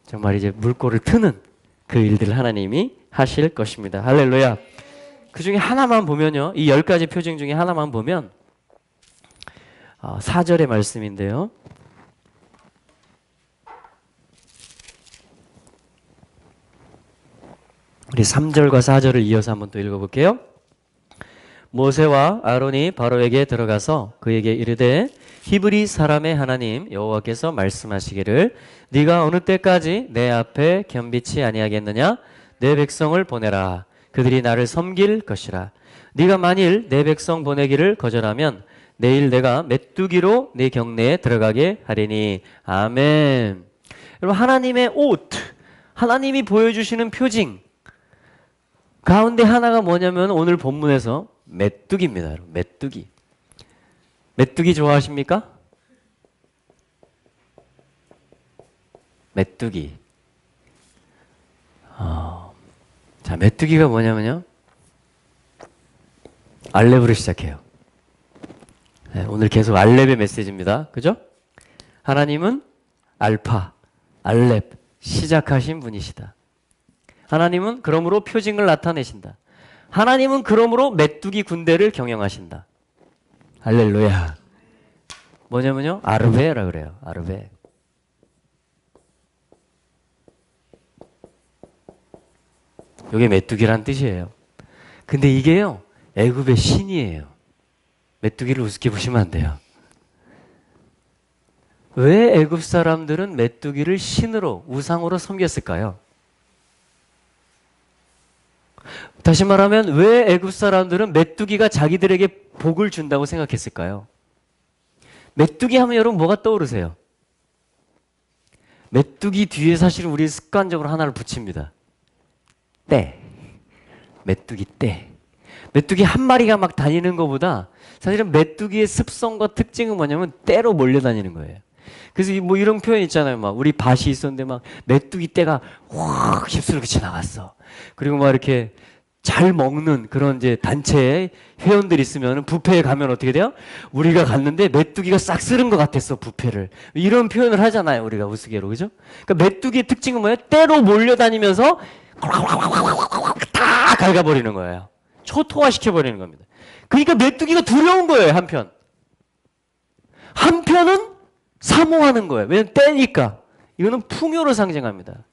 정말 이제 물꼬를 트는 그 일들을 하나님이 하실 것입니다. 할렐루야. 그 중에 하나만 보면요. 이 10가지 표징 중에 하나만 보면 4절의 말씀인데요. 우리 3절과 4절을 이어서 한번 또 읽어볼게요. 모세와 아론이 바로에게 들어가서 그에게 이르되 히브리 사람의 하나님 여호와께서 말씀하시기를 네가 어느 때까지 내 앞에 겸비치 아니하겠느냐? 내 백성을 보내라. 그들이 나를 섬길 것이라. 네가 만일 내 백성 보내기를 거절하면 내일 내가 메뚜기로 네 경내에 들어가게 하리니. 아멘. 여러분, 하나님의 옷, 하나님이 보여주시는 표징 가운데 하나가 뭐냐면 오늘 본문에서 메뚜기입니다. 여러분, 메뚜기. 메뚜기 좋아하십니까? 메뚜기. 자, 메뚜기가 뭐냐면요, 알렙으로 시작해요. 네, 오늘 계속 알렙의 메시지입니다. 그죠? 하나님은 알파, 알렙, 시작하신 분이시다. 하나님은 그러므로 표징을 나타내신다. 하나님은 그러므로 메뚜기 군대를 경영하신다. 할렐루야. 뭐냐면요, 아르베라 그래요. 아르베. 이게 메뚜기란 뜻이에요. 근데 이게요, 애굽의 신이에요. 메뚜기를 우습게 보시면 안 돼요. 왜 애굽 사람들은 메뚜기를 신으로, 우상으로 섬겼을까요? 다시 말하면 왜 애굽 사람들은 메뚜기가 자기들에게 복을 준다고 생각했을까요? 메뚜기 하면 여러분 뭐가 떠오르세요? 메뚜기 뒤에 사실은 우리 습관적으로 하나를 붙입니다. 떼. 메뚜기 떼. 메뚜기 한 마리가 막 다니는 것보다 사실은 메뚜기의 습성과 특징은 뭐냐면 떼로 몰려다니는 거예요. 그래서 뭐 이런 표현 있잖아요. 막 우리 밭이 있었는데 막 메뚜기 떼가 확 휩쓸고 지나갔어. 그리고 막 이렇게 잘 먹는 그런 이제 단체의 회원들이 있으면 뷔페에 가면 어떻게 돼요? 우리가 갔는데 메뚜기가 싹 쓸은 것 같았어, 뷔페를. 이런 표현을 하잖아요, 우리가 우스개로. 그죠? 그러니까 메뚜기의 특징은 뭐예요? 떼로 몰려다니면서 다 갉아버리는 거예요. 초토화시켜버리는 겁니다. 그러니까 메뚜기가 두려운 거예요, 한편. 한편은 사모하는 거예요. 왜냐면 떼니까. 이거는 풍요를 상징합니다.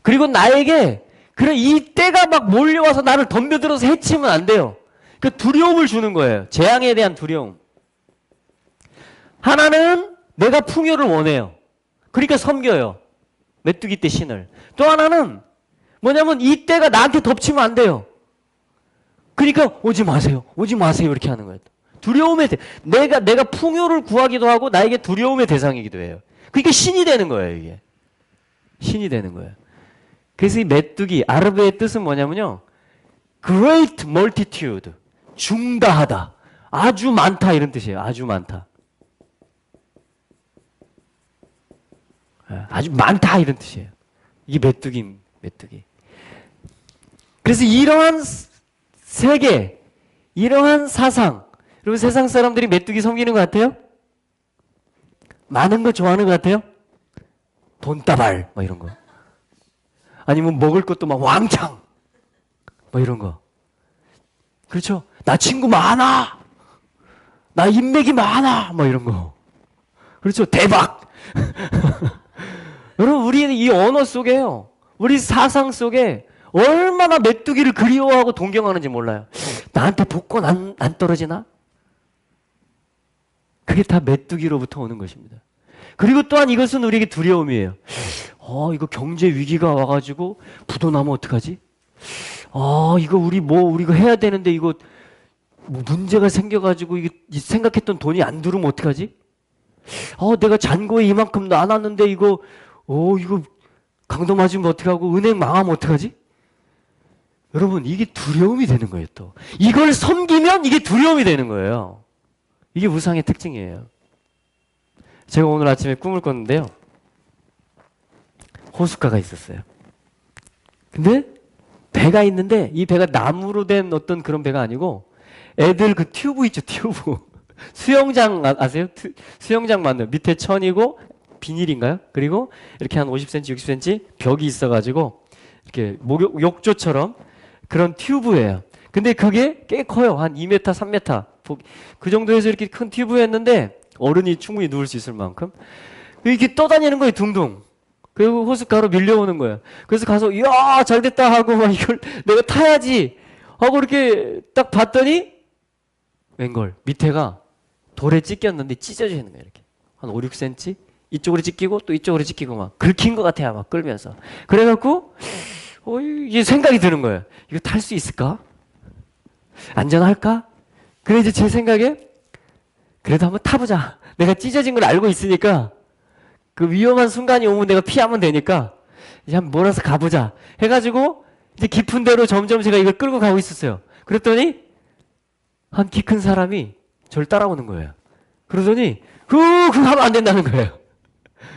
그리고 나에게 그래 이 떼가 막 몰려와서 나를 덤벼들어서 해치면 안 돼요. 그 두려움을 주는 거예요. 재앙에 대한 두려움. 하나는 내가 풍요를 원해요. 그러니까 섬겨요. 메뚜기 떼 신을. 또 하나는 뭐냐면 이 떼가 나한테 덮치면 안 돼요. 그러니까 오지 마세요. 오지 마세요. 이렇게 하는 거예요. 두려움의 내가 풍요를 구하기도 하고 나에게 두려움의 대상이기도 해요. 그러니까 신이 되는 거예요, 이게. 신이 되는 거예요. 그래서 이 메뚜기, 아르베의 뜻은 뭐냐면요, great multitude, 중다하다, 아주 많다 이런 뜻이에요. 아주 많다. 아주 많다 이런 뜻이에요. 이게 메뚜기. 그래서 이러한 세계, 이러한 사상, 여러분 세상 사람들이 메뚜기 섬기는 것 같아요? 많은 거 좋아하는 것 같아요? 돈다발 뭐 이런 거. 아니면 먹을 것도 막 왕창 뭐 이런 거. 그렇죠? 나 친구 많아. 나 인맥이 많아. 뭐 이런 거. 그렇죠? 대박. 여러분 우리 이 언어 속에요, 우리 사상 속에 얼마나 메뚜기를 그리워하고 동경하는지 몰라요. 나한테 복권 안 떨어지나? 그게 다 메뚜기로부터 오는 것입니다. 그리고 또한 이것은 우리에게 두려움이에요. 이거 경제 위기가 와가지고 부도 나면 어떡하지? 이거 우리가 해야 되는데 이거 뭐 문제가 생겨가지고 이게 생각했던 돈이 안 들어오면 어떡하지? 내가 잔고에 이만큼 나눴는데 이거 강도 맞으면 어떡하고 은행 망하면 어떡하지? 여러분 이게 두려움이 되는 거예요. 또 이걸 섬기면 이게 두려움이 되는 거예요. 이게 우상의 특징이에요. 제가 오늘 아침에 꿈을 꿨는데요, 호숫가가 있었어요. 근데 배가 있는데 이 배가 나무로 된 어떤 그런 배가 아니고 애들 그 튜브 있죠, 튜브. 수영장 아세요? 수영장 만든 밑에 천이고 비닐인가요? 그리고 이렇게 한 50cm, 60cm 벽이 있어가지고 이렇게 욕조처럼 그런 튜브예요. 근데 그게 꽤 커요. 한 2m, 3m. 그 정도에서 이렇게 큰 튜브였는데 어른이 충분히 누울 수 있을 만큼 이렇게 떠다니는 거예요, 둥둥. 그리고 호숫가로 밀려오는 거예요. 그래서 가서 이야 잘 됐다 하고 막 이걸 내가 타야지 하고 이렇게 딱 봤더니 웬걸 밑에가 돌에 찢겼는데 찢어지는 거예요. 이렇게 한 5, 6cm 이쪽으로 찢기고 또 이쪽으로 찢기고 막 긁힌 것 같아요. 막 끌면서 그래갖고 이게 생각이 드는 거예요. 이거 탈 수 있을까? 안전할까? 그래 이제 제 생각에 그래도 한번 타보자. 내가 찢어진 걸 알고 있으니까 그 위험한 순간이 오면 내가 피하면 되니까 이제 한번 몰아서 가보자 해가지고 이제 깊은 데로 점점 제가 이걸 끌고 가고 있었어요. 그랬더니 한 키 큰 사람이 저를 따라오는 거예요. 그러더니 그거 하면 안 된다는 거예요.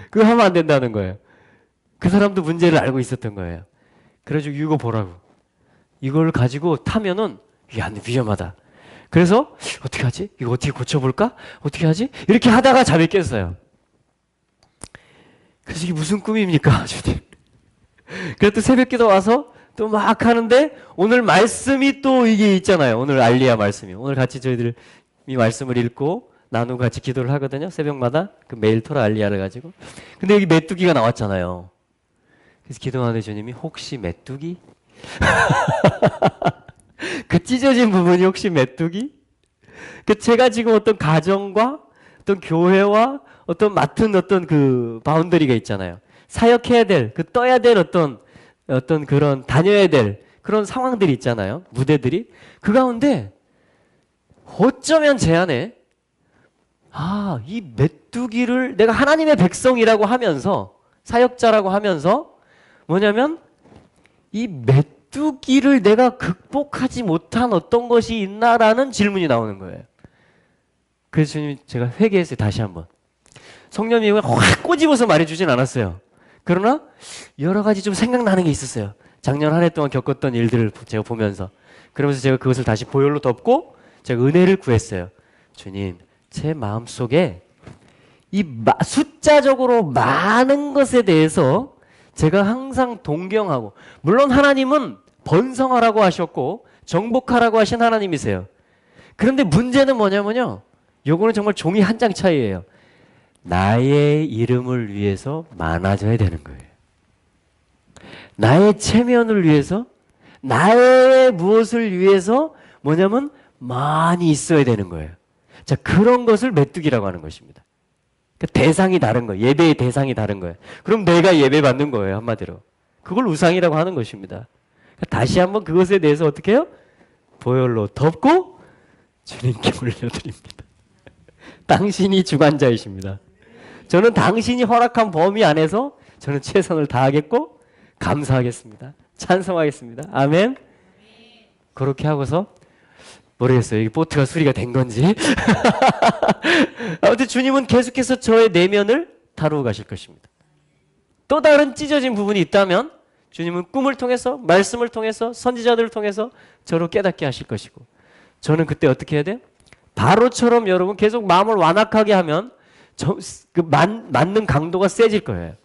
그거 하면 안 된다는 거예요. 그 사람도 문제를 알고 있었던 거예요. 그래가지고 이거 보라고. 이걸 가지고 타면은 이게 안 돼, 위험하다. 그래서 어떻게 하지? 이거 어떻게 고쳐볼까? 어떻게 하지? 이렇게 하다가 잠이 깼어요. 그래서 이게 무슨 꿈입니까, 주님? 그래서 또 새벽기도 와서 또 막 하는데 오늘 말씀이 또 이게 있잖아요. 오늘 알리야 말씀이. 오늘 같이 저희들이 말씀을 읽고 나누고 같이 기도를 하거든요. 새벽마다 그 매일 토라 알리야를 가지고. 근데 여기 메뚜기가 나왔잖아요. 그래서 기도하는데 주님이 혹시 메뚜기? 그 찢어진 부분이 혹시 메뚜기? 그 제가 지금 어떤 가정과 어떤 교회와 어떤 맡은 어떤 그 바운더리가 있잖아요. 사역해야 될, 그 떠야 될 어떤 그런 다녀야 될 그런 상황들이 있잖아요. 무대들이. 그 가운데 어쩌면 제 안에 이 메뚜기를 내가 하나님의 백성이라고 하면서 사역자라고 하면서 뭐냐면 이 메뚜기를 내가 극복하지 못한 어떤 것이 있나라는 질문이 나오는 거예요. 그래서 주님 제가 회개했어요. 다시 한번. 성령님이 확 꼬집어서 말해주진 않았어요. 그러나 여러 가지 좀 생각나는 게 있었어요. 작년 한 해 동안 겪었던 일들을 제가 보면서. 그러면서 제가 그것을 다시 보혈로 덮고 제가 은혜를 구했어요. 주님, 제 마음속에 이 숫자적으로 많은 것에 대해서 제가 항상 동경하고, 물론 하나님은 번성하라고 하셨고 정복하라고 하신 하나님이세요. 그런데 문제는 뭐냐면요, 요거는 정말 종이 한 장 차이예요. 나의 이름을 위해서 많아져야 되는 거예요. 나의 체면을 위해서, 나의 무엇을 위해서 뭐냐면 많이 있어야 되는 거예요. 자, 그런 것을 메뚜기라고 하는 것입니다. 그러니까 대상이 다른 거예요. 예배의 대상이 다른 거예요. 그럼 내가 예배 받는 거예요, 한마디로. 그걸 우상이라고 하는 것입니다. 그러니까 다시 한번 그것에 대해서 어떻게 해요? 보혈로 덮고 주님께 올려드립니다. 당신이 주관자이십니다. 저는 당신이 허락한 범위 안에서 저는 최선을 다하겠고 감사하겠습니다. 찬송하겠습니다. 아멘. 그렇게 하고서 모르겠어요. 이게 보트가 수리가 된 건지. 아무튼 주님은 계속해서 저의 내면을 다루어 가실 것입니다. 또 다른 찢어진 부분이 있다면 주님은 꿈을 통해서, 말씀을 통해서, 선지자들을 통해서 저를 깨닫게 하실 것이고, 저는 그때 어떻게 해야 돼요? 바로처럼 여러분 계속 마음을 완악하게 하면 맞는 강도가 세질 거예요.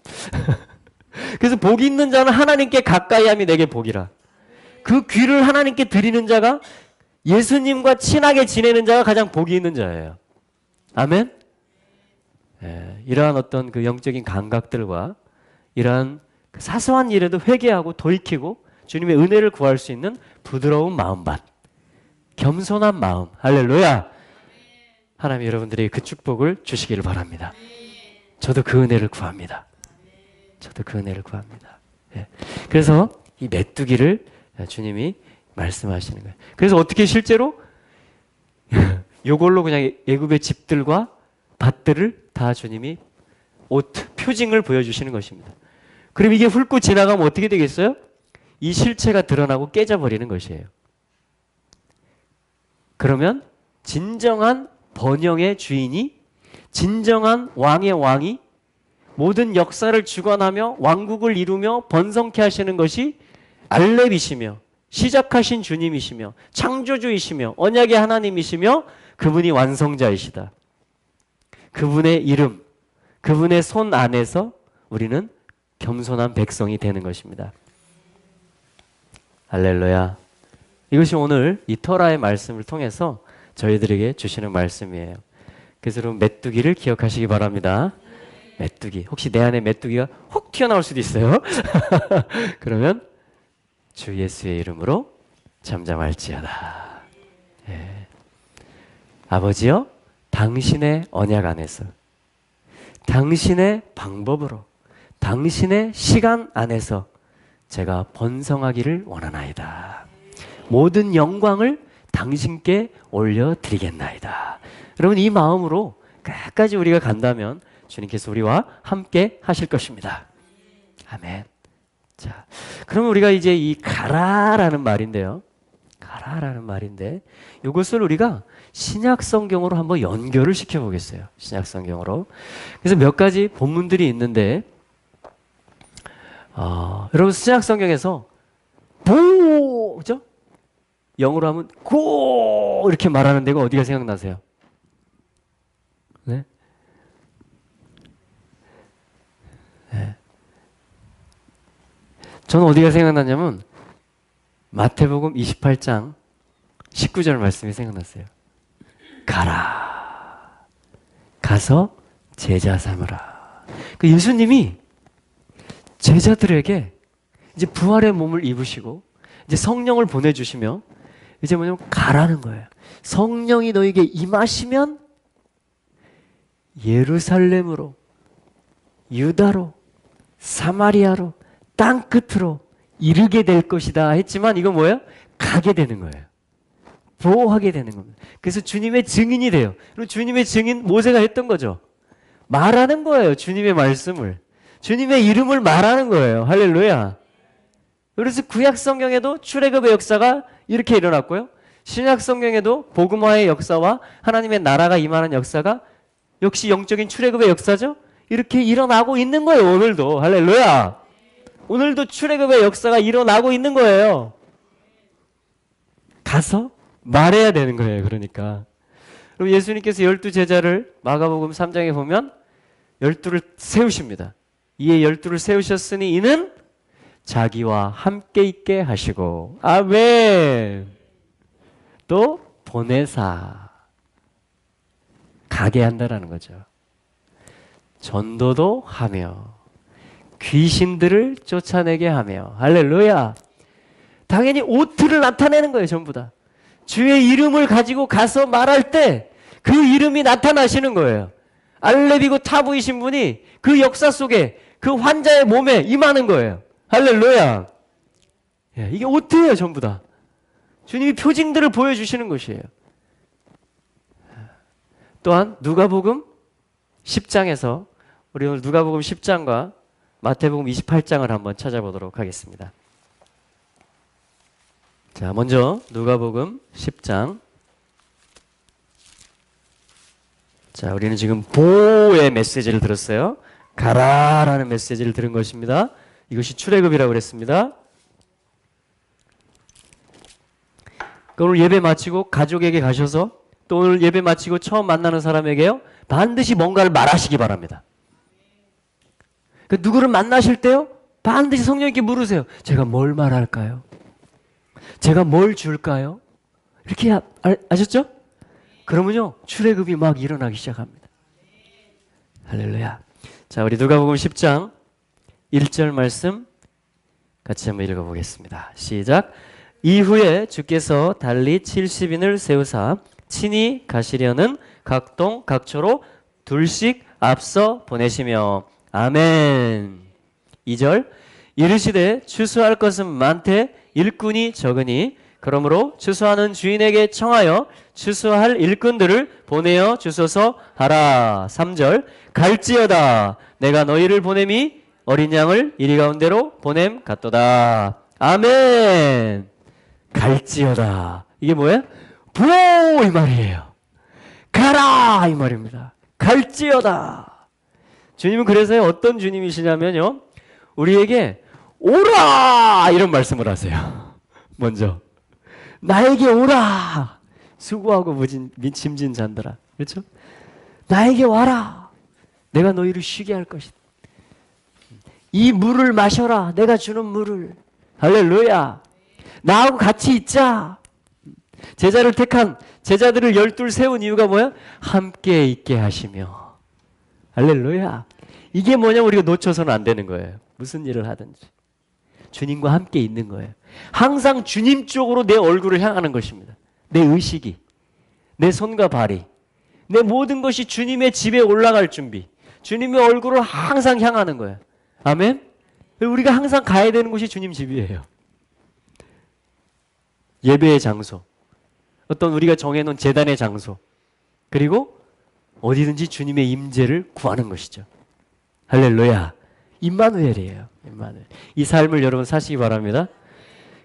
그래서 복이 있는 자는 하나님께 가까이 함이 내게 복이라. 그 귀를 하나님께 드리는 자가, 예수님과 친하게 지내는 자가 가장 복이 있는 자예요. 아멘? 이러한 어떤 그 영적인 감각들과 이러한 그 사소한 일에도 회개하고 돌이키고 주님의 은혜를 구할 수 있는 부드러운 마음밭, 겸손한 마음. 할렐루야. 하나님 여러분들에게 그 축복을 주시기를 바랍니다. 저도 그 은혜를 구합니다. 저도 그 은혜를 구합니다. 그래서 이 메뚜기를 주님이 말씀하시는 거예요. 그래서 어떻게 실제로 요걸로 그냥 애굽의 집들과 밭들을 다 주님이 옷, 표징을 보여주시는 것입니다. 그럼 이게 훑고 지나가면 어떻게 되겠어요? 이 실체가 드러나고 깨져버리는 것이에요. 그러면 진정한 번영의 주인이, 진정한 왕의 왕이 모든 역사를 주관하며 왕국을 이루며 번성케 하시는 것이 알렙이시며 시작하신 주님이시며 창조주이시며 언약의 하나님이시며 그분이 완성자이시다. 그분의 이름, 그분의 손 안에서 우리는 겸손한 백성이 되는 것입니다. 할렐루야. 이것이 오늘 이 토라의 말씀을 통해서 저희들에게 주시는 말씀이에요. 그래서 여러분 메뚜기를 기억하시기 바랍니다. 메뚜기. 혹시 내 안에 메뚜기가 혹 튀어나올 수도 있어요. 그러면 주 예수의 이름으로 잠잠할지어다. 예. 아버지여, 당신의 언약 안에서, 당신의 방법으로, 당신의 시간 안에서 제가 번성하기를 원하나이다. 모든 영광을 당신께 올려드리겠나이다. 여러분, 이 마음으로 끝까지 우리가 간다면 주님께서 우리와 함께 하실 것입니다. 아멘. 자, 그러면 우리가 이제 이 가라라는 말인데요. 가라라는 말인데 이것을 우리가 신약 성경으로 한번 연결을 시켜 보겠어요. 신약 성경으로. 그래서 몇 가지 본문들이 있는데 여러분 신약 성경에서 보 그죠? 영어로 하면 고 이렇게 말하는 데가 어디가 생각나세요? 네? 네. 저는 어디가 생각나냐면 마태복음 28장 19절 말씀이 생각났어요. 가라. 가서 제자 삼으라. 그 예수님이 제자들에게 이제 부활의 몸을 입으시고 이제 성령을 보내주시며 이제 뭐냐면 가라는 거예요. 성령이 너에게 임하시면 예루살렘으로, 유다로, 사마리아로, 땅 끝으로 이르게 될 것이다 했지만 이건 뭐예요? 가게 되는 거예요. 보호하게 되는 겁니다. 그래서 주님의 증인이 돼요. 그리고 주님의 증인 모세가 했던 거죠. 말하는 거예요. 주님의 말씀을. 주님의 이름을 말하는 거예요. 할렐루야. 그래서 구약 성경에도 출애굽의 역사가 이렇게 일어났고요. 신약 성경에도 복음화의 역사와 하나님의 나라가 임하는 역사가 역시 영적인 출애굽의 역사죠. 이렇게 일어나고 있는 거예요. 오늘도. 할렐루야. 오늘도 출애굽의 역사가 일어나고 있는 거예요. 가서 말해야 되는 거예요. 그러니까. 그럼 예수님께서 12제자를 마가복음 3장에 보면 12를 세우십니다. 이에 12를 세우셨으니 이는 자기와 함께 있게 하시고 아멘. 또 보내사 가게 한다라는 거죠. 전도도 하며 귀신들을 쫓아내게 하며 할렐루야. 당연히 오트를 나타내는 거예요. 전부 다. 주의 이름을 가지고 가서 말할 때 그 이름이 나타나시는 거예요. 알레비고 타부이신 분이 그 역사 속에 그 환자의 몸에 임하는 거예요. 할렐루야. 예, 이게 오트예요. 전부 다. 주님이 표징들을 보여주시는 것이에요. 또한 누가복음 10장에서 우리 오늘 누가복음 10장과 마태복음 28장을 한번 찾아보도록 하겠습니다. 자, 먼저 누가복음 10장. 자, 우리는 지금 보의 메시지를 들었어요. 가라라는 메시지를 들은 것입니다. 이것이 출애굽이라고 그랬습니다. 오늘 예배 마치고 가족에게 가셔서 또 오늘 예배 마치고 처음 만나는 사람에게요. 반드시 뭔가를 말하시기 바랍니다. 그 누구를 만나실 때요. 반드시 성령님께 물으세요. 제가 뭘 말할까요? 제가 뭘 줄까요? 이렇게 아셨죠? 그러면요. 출애굽이 막 일어나기 시작합니다. 할렐루야. 자, 우리 누가복음 10장 1절 말씀 같이 한번 읽어보겠습니다. 시작. 이후에 주께서 달리 70인을 세우사 친히 가시려는 각동 각처로 둘씩 앞서 보내시며 아멘. 2절. 이르시되 추수할 것은 많되 일꾼이 적으니 그러므로 추수하는 주인에게 청하여 추수할 일꾼들을 보내어 주소서 하라. 3절. 갈지어다 내가 너희를 보냄이 어린 양을 이리 가운데로 보냄 같도다. 아멘. 갈지어다. 이게 뭐예요? 보! 이 말이에요. 가라! 이 말입니다. 갈지어다. 주님은 그래서 어떤 주님이시냐면요. 우리에게 오라! 이런 말씀을 하세요. 먼저. 나에게 오라! 수고하고 짐진 잔들아. 그렇죠? 나에게 와라! 내가 너희를 쉬게 할 것이다. 이 물을 마셔라. 내가 주는 물을. 할렐루야. 나하고 같이 있자. 제자를 택한 제자들을 12 세운 이유가 뭐야? 함께 있게 하시며. 할렐루야. 이게 뭐냐면 우리가 놓쳐서는 안 되는 거예요. 무슨 일을 하든지. 주님과 함께 있는 거예요. 항상 주님 쪽으로 내 얼굴을 향하는 것입니다. 내 의식이, 내 손과 발이, 내 모든 것이 주님의 집에 올라갈 준비. 주님의 얼굴을 항상 향하는 거예요. 아멘? 우리가 항상 가야 되는 곳이 주님 집이에요. 예배의 장소, 어떤 우리가 정해놓은 제단의 장소, 그리고 어디든지 주님의 임재를 구하는 것이죠. 할렐루야. 임마누엘이에요. 임마누엘. 이 삶을 여러분 사시기 바랍니다.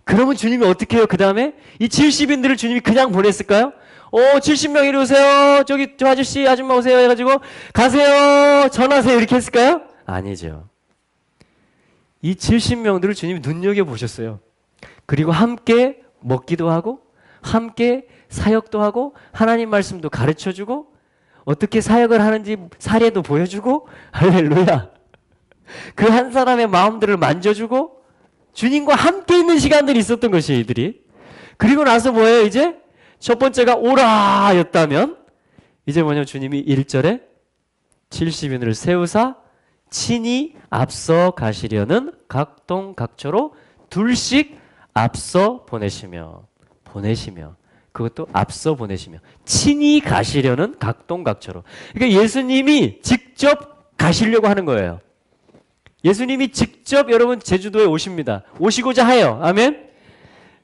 그러면 주님이 어떻게 해요? 그 다음에 이 70인들을 주님이 그냥 보냈을까요? 70명 이리 오세요. 저기 저 아저씨 아줌마 오세요 해가지고 가세요 전하세요 이렇게 했을까요? 아니죠. 이 70명들을 주님이 눈여겨보셨어요. 그리고 함께 먹기도 하고 함께 사역도 하고 하나님 말씀도 가르쳐주고 어떻게 사역을 하는지 사례도 보여주고 할렐루야. 그 한 사람의 마음들을 만져주고 주님과 함께 있는 시간들이 있었던 것이에요. 이들이. 그리고 나서 뭐예요? 이제 첫 번째가 오라 였다면 이제 뭐냐면 주님이 1절에 70인을 세우사 친히 앞서 가시려는 각동각처로 둘씩 앞서 보내시며 그것도 앞서 보내시며 친히 가시려는 각동각처로. 그러니까 예수님이 직접 가시려고 하는 거예요. 예수님이 직접 여러분 제주도에 오십니다. 오시고자 하여. 아멘.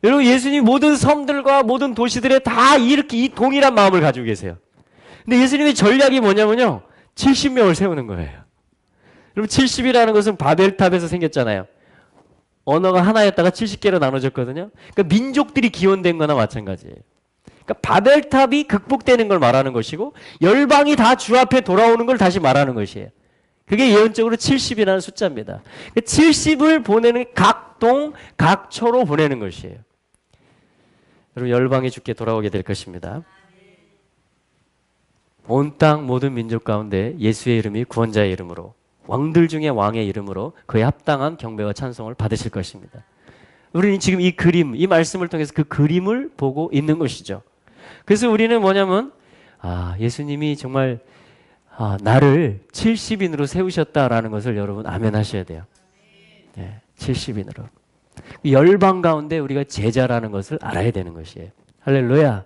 여러분 예수님 모든 섬들과 모든 도시들에 다 이렇게 이 동일한 마음을 가지고 계세요. 근데 예수님의 전략이 뭐냐면요. 70명을 세우는 거예요. 여러분 70이라는 것은 바벨탑에서 생겼잖아요. 언어가 하나였다가 70개로 나눠졌거든요. 그러니까 민족들이 기원된 거나 마찬가지예요. 그러니까 바벨탑이 극복되는 걸 말하는 것이고 열방이 다 주 앞에 돌아오는 걸 다시 말하는 것이에요. 그게 예언적으로 70이라는 숫자입니다. 70을 보내는 각동, 각처로 보내는 것이에요. 여러분 열방이 주께 돌아오게 될 것입니다. 온 땅 모든 민족 가운데 예수의 이름이 구원자의 이름으로 왕들 중에 왕의 이름으로 그에 합당한 경배와 찬송을 받으실 것입니다. 우리는 지금 이 그림, 이 말씀을 통해서 그 그림을 보고 있는 것이죠. 그래서 우리는 뭐냐면 예수님이 정말 나를 70인으로 세우셨다라는 것을 여러분 아멘 하셔야 돼요. 네, 70인으로. 열방 가운데 우리가 제자라는 것을 알아야 되는 것이에요. 할렐루야.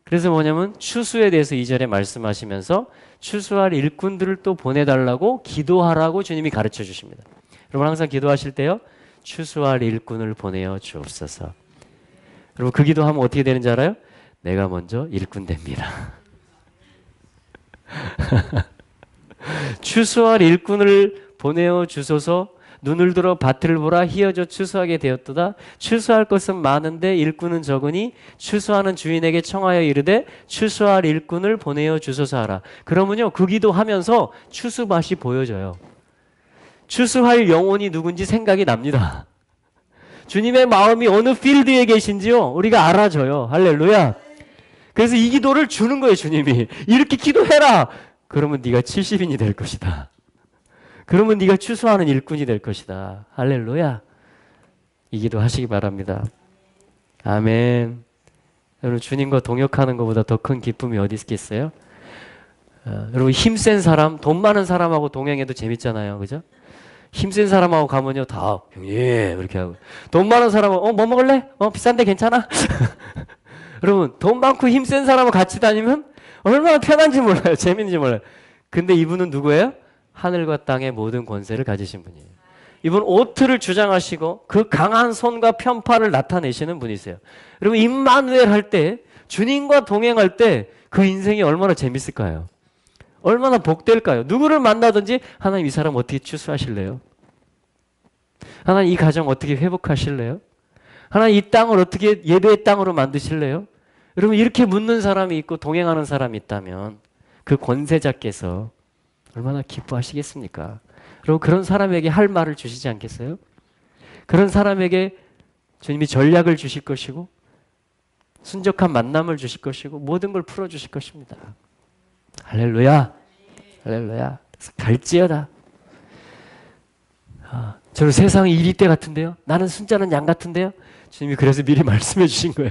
그래서 뭐냐면 추수에 대해서 2절에 말씀하시면서 추수할 일꾼들을 또 보내달라고 기도하라고 주님이 가르쳐 주십니다. 여러분 항상 기도하실 때요. 추수할 일꾼을 보내어 주옵소서. 여러분 그 기도하면 어떻게 되는지 알아요? 내가 먼저 일꾼 됩니다. 추수할 일꾼을 보내어 주소서. 눈을 들어 밭을 보라. 희어져 추수하게 되었도다. 추수할 것은 많은데 일꾼은 적으니 추수하는 주인에게 청하여 이르되 추수할 일꾼을 보내어 주소서 하라. 그러면요 그 기도하면서 추수밭이 보여져요. 추수할 영혼이 누군지 생각이 납니다. 주님의 마음이 어느 필드에 계신지요 우리가 알아줘요. 할렐루야. 그래서 이 기도를 주는 거예요. 주님이 이렇게 기도해라. 그러면 네가 70인이 될 것이다. 그러면 네가 추수하는 일꾼이 될 것이다. 할렐루야. 이 기도 하시기 바랍니다. 아멘. 여러분 주님과 동역하는 것보다 더 큰 기쁨이 어디 있겠어요? 여러분 힘센 사람, 돈 많은 사람하고 동행해도 재밌잖아요. 그죠? 힘센 사람하고 가면요 다 형님 이렇게 하고 돈 많은 사람하고 뭐 먹을래? 비싼데 괜찮아? 여러분 돈 많고 힘센 사람하고 같이 다니면 얼마나 편한지 몰라요. 재밌는지 몰라요. 근데 이분은 누구예요? 하늘과 땅의 모든 권세를 가지신 분이에요. 이분 오트를 주장하시고 그 강한 손과 편파를 나타내시는 분이세요. 여러분 임마누엘 할 때 주님과 동행할 때 그 인생이 얼마나 재밌을까요? 얼마나 복될까요? 누구를 만나든지 하나님 이 사람 어떻게 추수하실래요? 하나님 이 가정 어떻게 회복하실래요? 하나님 이 땅을 어떻게 예배의 땅으로 만드실래요? 여러분 이렇게 묻는 사람이 있고 동행하는 사람이 있다면 그 권세자께서 얼마나 기뻐하시겠습니까? 여러분 그런 사람에게 할 말을 주시지 않겠어요? 그런 사람에게 주님이 전략을 주실 것이고 순적한 만남을 주실 것이고 모든 걸 풀어주실 것입니다. 할렐루야. 할렐루야. 갈지어다. 저는 세상이 이리 때 같은데요. 나는 순자는 양 같은데요. 주님이 그래서 미리 말씀해 주신 거예요.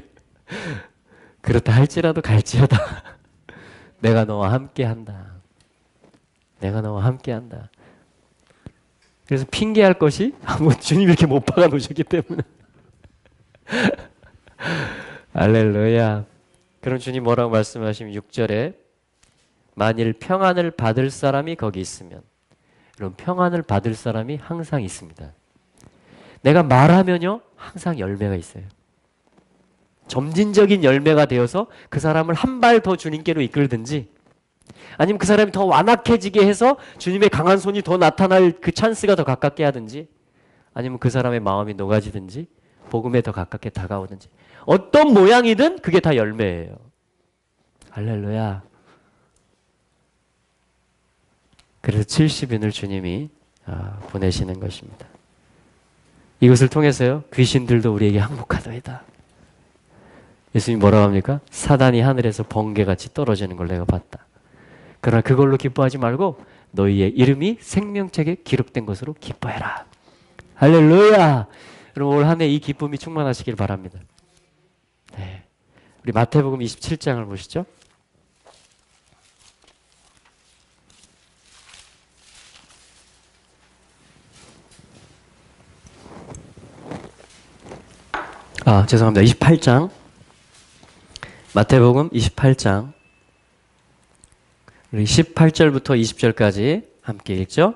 그렇다 할지라도 갈지어다. 내가 너와 함께 한다. 내가 너와 함께 한다. 그래서 핑계할 것이 뭐 주님이 이렇게 못 박아 놓으셨기 때문에. 할렐루야. 그럼 주님 뭐라고 말씀하시면 6절에 만일 평안을 받을 사람이 거기 있으면, 그럼 평안을 받을 사람이 항상 있습니다. 내가 말하면요 항상 열매가 있어요. 점진적인 열매가 되어서 그 사람을 한 발 더 주님께로 이끌든지, 아니면 그 사람이 더 완악해지게 해서 주님의 강한 손이 더 나타날 그 찬스가 더 가깝게 하든지, 아니면 그 사람의 마음이 녹아지든지 복음에 더 가깝게 다가오든지, 어떤 모양이든 그게 다 열매예요. 할렐루야. 그래서 70인을 주님이 보내시는 것입니다. 이것을 통해서요 귀신들도 우리에게 항복하더이다. 예수님이 뭐라고 합니까? 사단이 하늘에서 번개같이 떨어지는 걸 내가 봤다. 그러나 그걸로 기뻐하지 말고 너희의 이름이 생명책에 기록된 것으로 기뻐해라. 할렐루야. 여러분 올 한 해 이 기쁨이 충만하시길 바랍니다. 네. 우리 마태복음 27장을 보시죠. 죄송합니다. 28장. 마태복음 28장. 우리 18절부터 20절까지 함께 읽죠.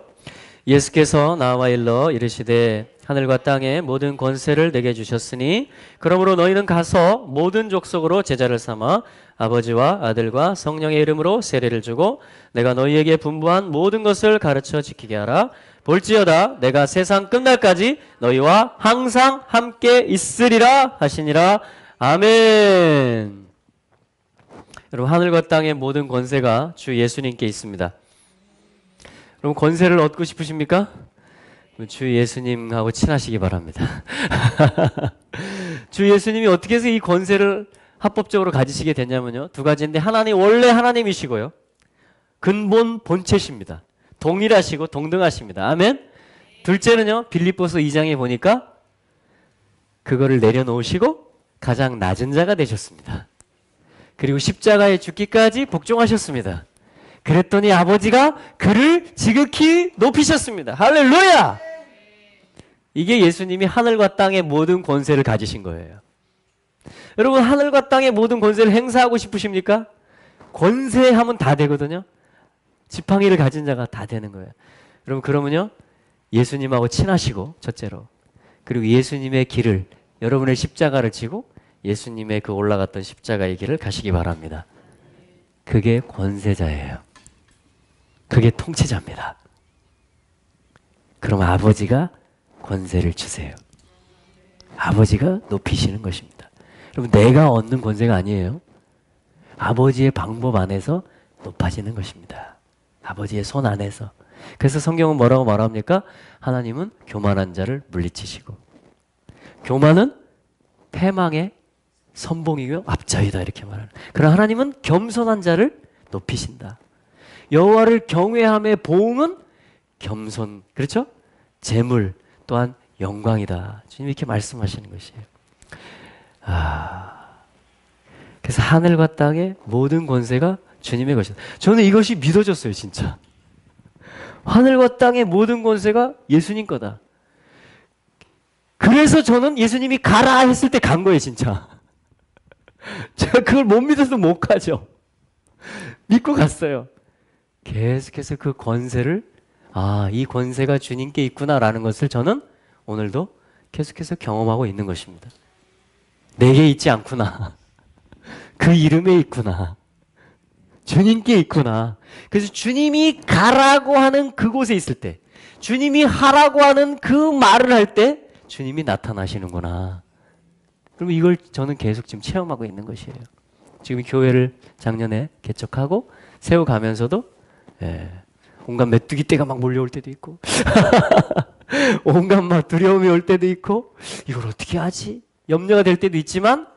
예수께서 나와 일러 이르시되 하늘과 땅의 모든 권세를 내게 주셨으니 그러므로 너희는 가서 모든 족속으로 제자를 삼아 아버지와 아들과 성령의 이름으로 세례를 주고 내가 너희에게 분부한 모든 것을 가르쳐 지키게 하라. 볼지어다 내가 세상 끝날까지 너희와 항상 함께 있으리라 하시니라. 아멘. 여러분 하늘과 땅의 모든 권세가 주 예수님께 있습니다. 여러분 권세를 얻고 싶으십니까? 주 예수님하고 친하시기 바랍니다. 주 예수님이 어떻게 해서 이 권세를 합법적으로 가지시게 됐냐면요 두 가지인데, 하나님 원래 하나님이시고요 근본 본체십니다. 동일하시고 동등하십니다. 아멘. 둘째는요 빌립보서 2장에 보니까 그거를 내려놓으시고 가장 낮은 자가 되셨습니다. 그리고 십자가에 죽기까지 복종하셨습니다. 그랬더니 아버지가 그를 지극히 높이셨습니다. 할렐루야. 이게 예수님이 하늘과 땅의 모든 권세를 가지신 거예요. 여러분 하늘과 땅의 모든 권세를 행사하고 싶으십니까? 권세하면 다 되거든요. 지팡이를 가진 자가 다 되는 거예요. 여러분 그러면요 예수님하고 친하시고 첫째로, 그리고 예수님의 길을, 여러분의 십자가를 지고 예수님의 그 올라갔던 십자가의 길을 가시기 바랍니다. 그게 권세자예요. 그게 통치자입니다. 그럼 아버지가 권세를 주세요. 아버지가 높이시는 것입니다. 여러분 내가 얻는 권세가 아니에요. 아버지의 방법 안에서 높아지는 것입니다. 아버지의 손 안에서. 그래서 성경은 뭐라고 말합니까? 하나님은 교만한 자를 물리치시고 교만은 패망의 선봉이요 앞자위다 이렇게 말하는. 그러나 하나님은 겸손한 자를 높이신다. 여호와를 경외함의 보응은 겸손, 그렇죠? 재물 또한 영광이다. 주님이 이렇게 말씀하시는 것이에요. 그래서 하늘과 땅의 모든 권세가 주님의 것이다. 저는 이것이 믿어졌어요, 진짜. 하늘과 땅의 모든 권세가 예수님 거다. 그래서 저는 예수님이 가라 했을 때 간 거예요, 진짜. 제가 그걸 못 믿어서 못 가죠. 믿고 갔어요. 계속해서 그 권세를, 이 권세가 주님께 있구나라는 것을 저는 오늘도 계속해서 경험하고 있는 것입니다. 내게 있지 않구나. 그 이름에 있구나. 주님께 있구나. 그래서 주님이 가라고 하는 그곳에 있을 때, 주님이 하라고 하는 그 말을 할 때 주님이 나타나시는구나. 그럼 이걸 저는 계속 지금 체험하고 있는 것이에요. 지금 교회를 작년에 개척하고 세워가면서도 온갖 메뚜기 떼가 막 몰려올 때도 있고 온갖 막 두려움이 올 때도 있고 이걸 어떻게 하지? 염려가 될 때도 있지만,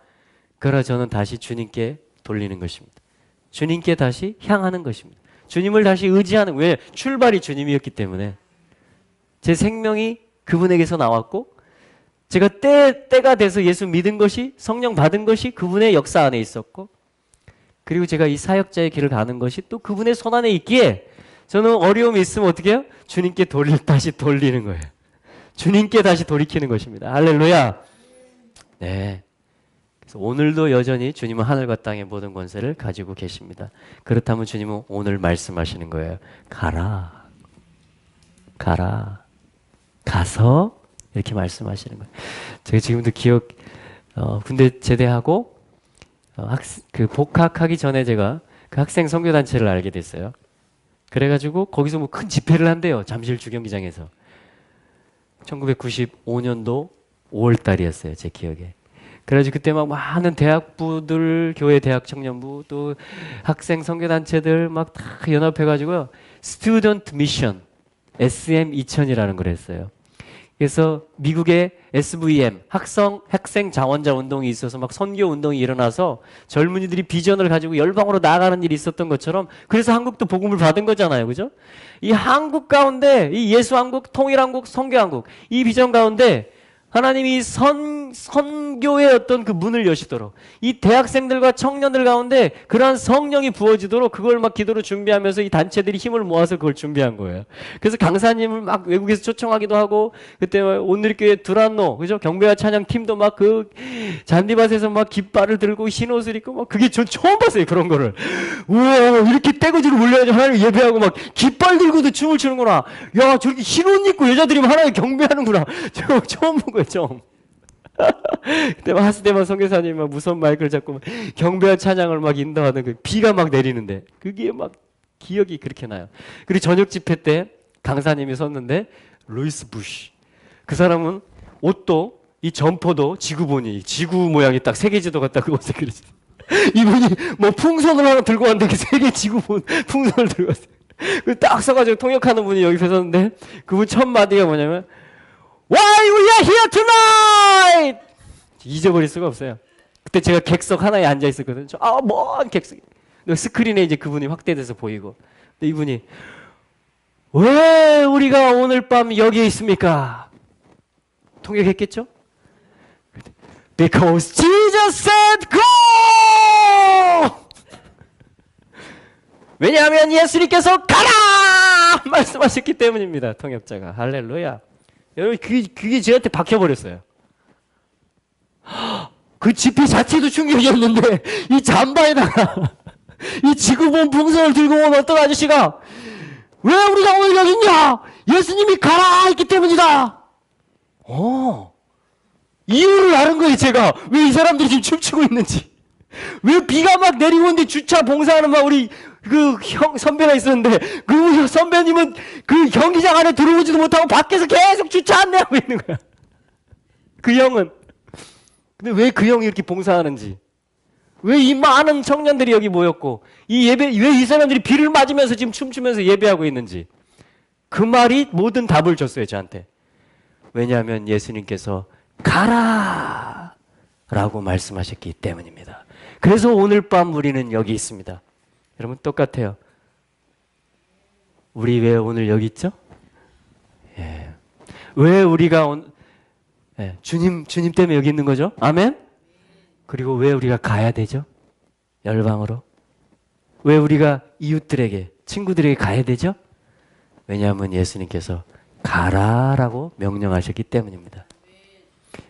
그러나 저는 다시 주님께 돌리는 것입니다. 주님께 다시 향하는 것입니다. 주님을 다시 의지하는, 왜? 출발이 주님이었기 때문에. 제 생명이 그분에게서 나왔고, 제가 때가 돼서 예수 믿은 것이, 성령 받은 것이 그분의 역사 안에 있었고, 그리고 제가 이 사역자의 길을 가는 것이 또 그분의 손 안에 있기에 저는 어려움이 있으면 어떻게 해요? 주님께 다시 돌리는 거예요. 주님께 다시 돌이키는 것입니다. 할렐루야. 네. 그래서 오늘도 여전히 주님은 하늘과 땅의 모든 권세를 가지고 계십니다. 그렇다면 주님은 오늘 말씀하시는 거예요. 가라. 가라. 가서 이렇게 말씀하시는 거예요. 제가 지금도 군대 제대하고 복학하기 전에 제가 그 학생 선교단체를 알게 됐어요. 그래가지고 거기서 뭐 큰 집회를 한대요. 잠실 주경기장에서. 1995년도 5월 달이었어요. 제 기억에. 그래가지고 그때 막 많은 대학부들, 교회 대학 청년부, 또 학생 선교단체들 막 다 연합해가지고요. 스튜던트 미션, SM 2000이라는 걸 했어요. 그래서 미국의 SVM, 학생 자원자 운동이 있어서 막 선교 운동이 일어나서 젊은이들이 비전을 가지고 열방으로 나아가는 일이 있었던 것처럼 그래서 한국도 복음을 받은 거잖아요. 그죠? 이 한국 가운데, 이 예수한국, 통일한국, 선교한국, 이 비전 가운데 하나님이 선교의 어떤 그 문을 여시도록 이 대학생들과 청년들 가운데 그러한 성령이 부어지도록 그걸 막 기도로 준비하면서 이 단체들이 힘을 모아서 그걸 준비한 거예요. 그래서 강사님을 막 외국에서 초청하기도 하고 그때 온누리교회 두란노 그죠? 경배와 찬양 팀도 막 그 잔디밭에서 막 깃발을 들고 흰 옷을 입고 막 그게 전 처음 봤어요. 그런 거를. 우와 이렇게 떼거지로 몰려가지고 하나님 예배하고 막 깃발 들고도 춤을 추는구나. 야 저렇게 흰 옷 입고 여자들이 하나님 경배하는구나. 저 처음 본 거예요. 좀. 그때 하스데만 선교사님이 막 무선 마이크를 잡고 막 경배와 찬양을 막 인도하는 그 비가 막 내리는데 그게 막 기억이 그렇게 나요. 그리고 저녁 집회 때 강사님이 섰는데 루이스 부시 그 사람은 옷도 이 점퍼도 지구 모양이 딱 세계 지도가 딱 그 옷에 그려져. 이분이 뭐 풍선을 하나 들고 왔는데 그 세계 지구 풍선을 들고 왔어요. 그 딱 써가지고 통역하는 분이 여기 섰는데 그분 첫 마디가 뭐냐면 Why we are here tonight? 잊어버릴 수가 없어요. 그때 제가 객석 하나에 앉아 있었거든요. 먼 객석. 스크린에 이제 그분이 확대돼서 보이고. 근데 이분이 왜 우리가 오늘 밤 여기에 있습니까? 통역했겠죠? Because Jesus said go! 왜냐하면 예수님께서 가라! 말씀하셨기 때문입니다. 통역자가. 할렐루야. 여러분 그게 저한테 박혀버렸어요. 그 집회 자체도 충격이었는데 이 잠바에다가 이 지구본 풍선을 들고 온 어떤 아저씨가 왜 우리가 오늘 여기 있냐? 예수님이 가라 했기 때문이다. 이유를 아는 거예요. 제가 왜 이 사람들이 지금 춤추고 있는지, 왜 비가 막 내리고 있는데 주차 봉사하는 막 우리 그 선배가 있었는데 그 선배님은 그 경기장 안에 들어오지도 못하고 밖에서 계속 주차 안내하고 있는 거야. 그 형은. 근데 왜 그 형이 이렇게 봉사하는지, 왜 이 많은 청년들이 여기 모였고 왜 이 사람들이 비를 맞으면서 지금 춤추면서 예배하고 있는지 그 말이 모든 답을 줬어요. 저한테. 왜냐하면 예수님께서 가라 라고 말씀하셨기 때문입니다. 그래서 오늘 밤 우리는 여기 있습니다. 여러분 똑같아요. 우리 왜 오늘 여기 있죠? 예. 왜 우리가 주님 때문에 여기 있는 거죠? 아멘? 그리고 왜 우리가 가야 되죠? 열방으로. 왜 우리가 이웃들에게, 친구들에게 가야 되죠? 왜냐하면 예수님께서 가라라고 명령하셨기 때문입니다.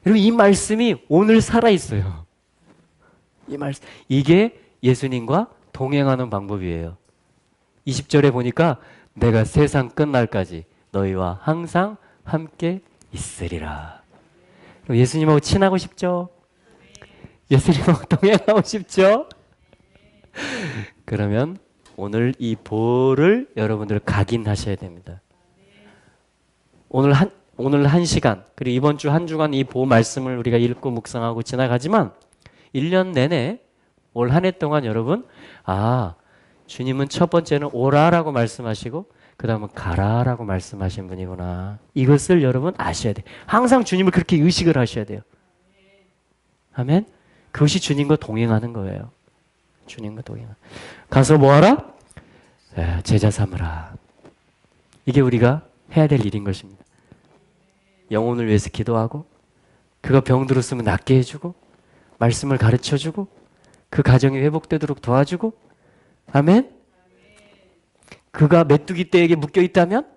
여러분 이 말씀이 오늘 살아있어요. 이 말씀, 이게 예수님과 동행하는 방법이에요. 20절에 보니까 내가 세상 끝날까지 너희와 항상 함께 있으리라. 예수님하고 친하고 싶죠? 예수님하고 동행하고 싶죠? 그러면 오늘 이 보를 여러분들 각인하셔야 됩니다. 오늘 한 시간, 그리고 이번 주 한 주간 이 보 말씀을 우리가 읽고 묵상하고 지나가지만 1년 내내 올 한 해 동안 여러분, 주님은 첫 번째는 오라라고 말씀하시고 그 다음은 가라라고 말씀하신 분이구나. 이것을 여러분 아셔야 돼요. 항상 주님을 그렇게 의식을 하셔야 돼요. 아멘? 그것이 주님과 동행하는 거예요. 주님과 동행하는. 가서 뭐하라? 제자 삼으라. 이게 우리가 해야 될 일인 것입니다. 영혼을 위해서 기도하고 그가 병들었으면 낫게 해주고 말씀을 가르쳐주고 그 가정이 회복되도록 도와주고 아멘? 그가 메뚜기 떼에게 묶여 있다면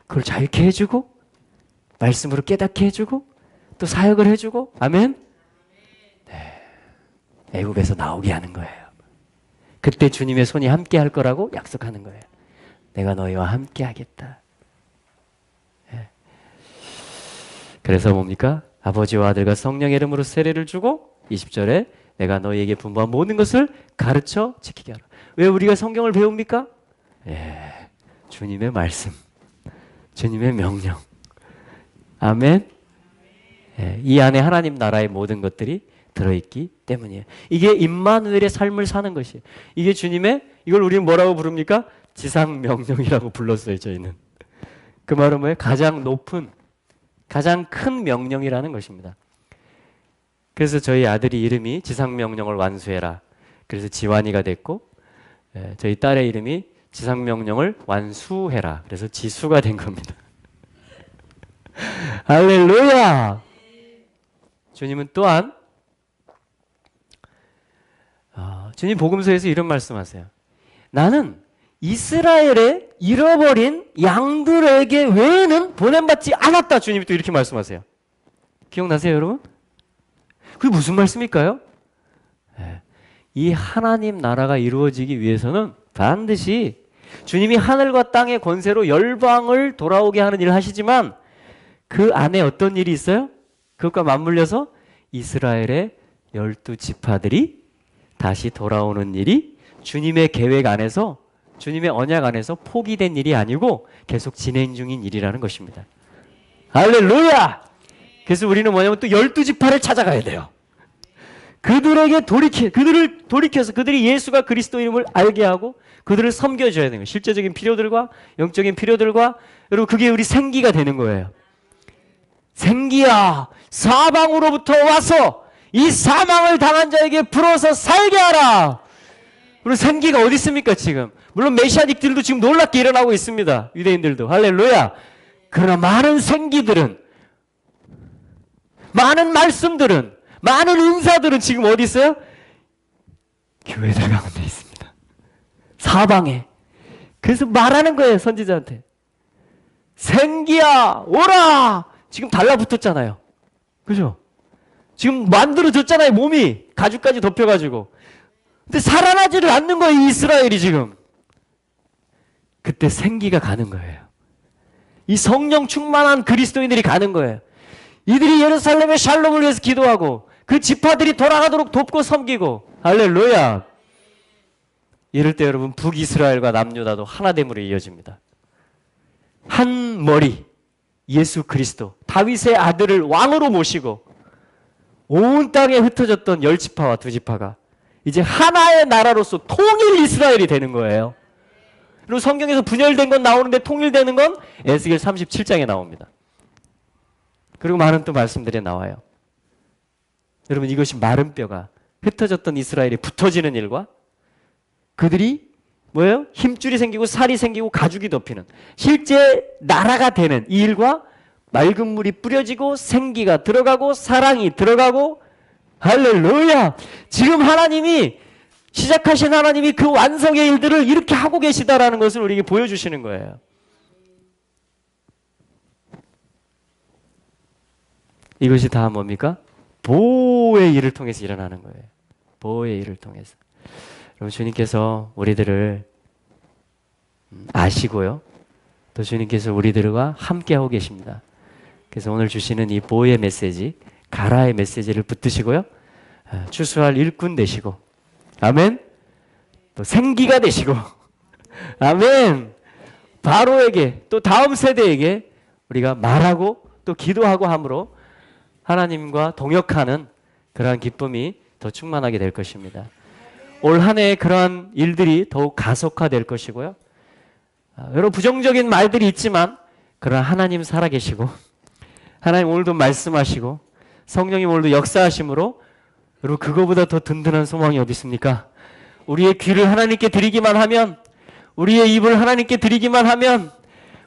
그걸 자유케 해주고 말씀으로 깨닫게 해주고 또 사역을 해주고 아멘. 애굽에서 나오게 하는 거예요. 그때 주님의 손이 함께 할 거라고 약속하는 거예요. 내가 너희와 함께 하겠다. 그래서 뭡니까? 아버지와 아들과 성령의 이름으로 세례를 주고 20절에 내가 너희에게 분부한 모든 것을 가르쳐 지키게 하라. 왜 우리가 성경을 배웁니까? 주님의 말씀, 주님의 명령. 아멘. 이 안에 하나님 나라의 모든 것들이 들어있기 때문이에요. 이게 임마누엘의 삶을 사는 것이에요. 이게 주님의, 이걸 우리는 뭐라고 부릅니까? 지상명령이라고 불렀어요, 저희는. 그 말은 뭐예요? 가장 높은, 가장 큰 명령이라는 것입니다. 그래서 저희 아들이 이름이 지상명령을 완수해라. 그래서 지완이가 됐고, 저희 딸의 이름이 지상명령을 완수해라. 그래서 지수가 된 겁니다. 할렐루야! 주님은 또한 주님 복음서에서 이런 말씀하세요. 나는 이스라엘의 잃어버린 양들에게 외에는 보냄받지 않았다. 주님이 또 이렇게 말씀하세요. 기억나세요, 여러분? 그게 무슨 말씀일까요? 이 하나님 나라가 이루어지기 위해서는 반드시 주님이 하늘과 땅의 권세로 열방을 돌아오게 하는 일을 하시지만 그 안에 어떤 일이 있어요? 그것과 맞물려서 이스라엘의 12지파들이 다시 돌아오는 일이 주님의 계획 안에서, 주님의 언약 안에서 포기된 일이 아니고 계속 진행 중인 일이라는 것입니다. 할렐루야! 그래서 우리는 뭐냐면 또 12지파를 찾아가야 돼요. 그들을 돌이켜서 그들이 예수가 그리스도임을 알게 하고 그들을 섬겨줘야 되는 거예요. 실제적인 필요들과 영적인 필요들과, 여러분 그게 우리 생기가 되는 거예요. 생기야, 사방으로부터 와서 이 사망을 당한 자에게 불어서 살게 하라. 그리고 생기가 어디 있습니까 지금? 물론 메시아닉들도 지금 놀랍게 일어나고 있습니다. 유대인들도. 할렐루야. 그러나 많은 생기들은, 많은 말씀들은, 많은 은사들은 지금 어디 있어요? 교회들 가운데 있습니다. 사방에. 그래서 말하는 거예요, 선지자한테. 생기야, 오라! 지금 달라붙었잖아요. 그죠? 지금 만들어졌잖아요, 몸이. 가죽까지 덮여가지고. 근데 살아나지를 않는 거예요, 이스라엘이 지금. 그때 생기가 가는 거예요. 이 성령 충만한 그리스도인들이 가는 거예요. 이들이 예루살렘의 샬롬을 위해서 기도하고 그 지파들이 돌아가도록 돕고 섬기고. 할렐루야. 이럴 때 여러분 북이스라엘과 남유다도 하나됨으로 이어집니다. 한 머리 예수 그리스도, 다윗의 아들을 왕으로 모시고 온 땅에 흩어졌던 10지파와 2지파가 이제 하나의 나라로서 통일 이스라엘이 되는 거예요. 그리고 성경에서 분열된 건 나오는데 통일되는 건 에스겔 37장에 나옵니다. 그리고 많은 또 말씀들이 나와요. 여러분 이것이 마른 뼈가 흩어졌던 이스라엘이 붙어지는 일과 그들이 뭐예요? 힘줄이 생기고 살이 생기고 가죽이 덮이는 실제 나라가 되는 이 일과 맑은 물이 뿌려지고 생기가 들어가고 사랑이 들어가고. 할렐루야. 지금 하나님이 시작하신 하나님이 그 완성의 일들을 이렇게 하고 계시다라는 것을 우리에게 보여주시는 거예요. 이것이 다 뭡니까? 보호의 일을 통해서 일어나는 거예요. 보호의 일을 통해서. 여러분 주님께서 우리들을 아시고요. 또 주님께서 우리들과 함께하고 계십니다. 그래서 오늘 주시는 이 보호의 메시지, 가라의 메시지를 붙드시고요. 추수할 일꾼 되시고, 아멘. 또 생기가 되시고, 아멘. 바로에게 또 다음 세대에게 우리가 말하고 또 기도하고 함으로 하나님과 동역하는 그러한 기쁨이 더 충만하게 될 것입니다. 올 한 해에 그러한 일들이 더욱 가속화될 것이고요. 여러 부정적인 말들이 있지만 그러나 하나님 살아계시고 하나님 오늘도 말씀하시고 성령님 오늘도 역사하심으로 여러분 그거보다 더 든든한 소망이 어디 있습니까? 우리의 귀를 하나님께 드리기만 하면, 우리의 입을 하나님께 드리기만 하면,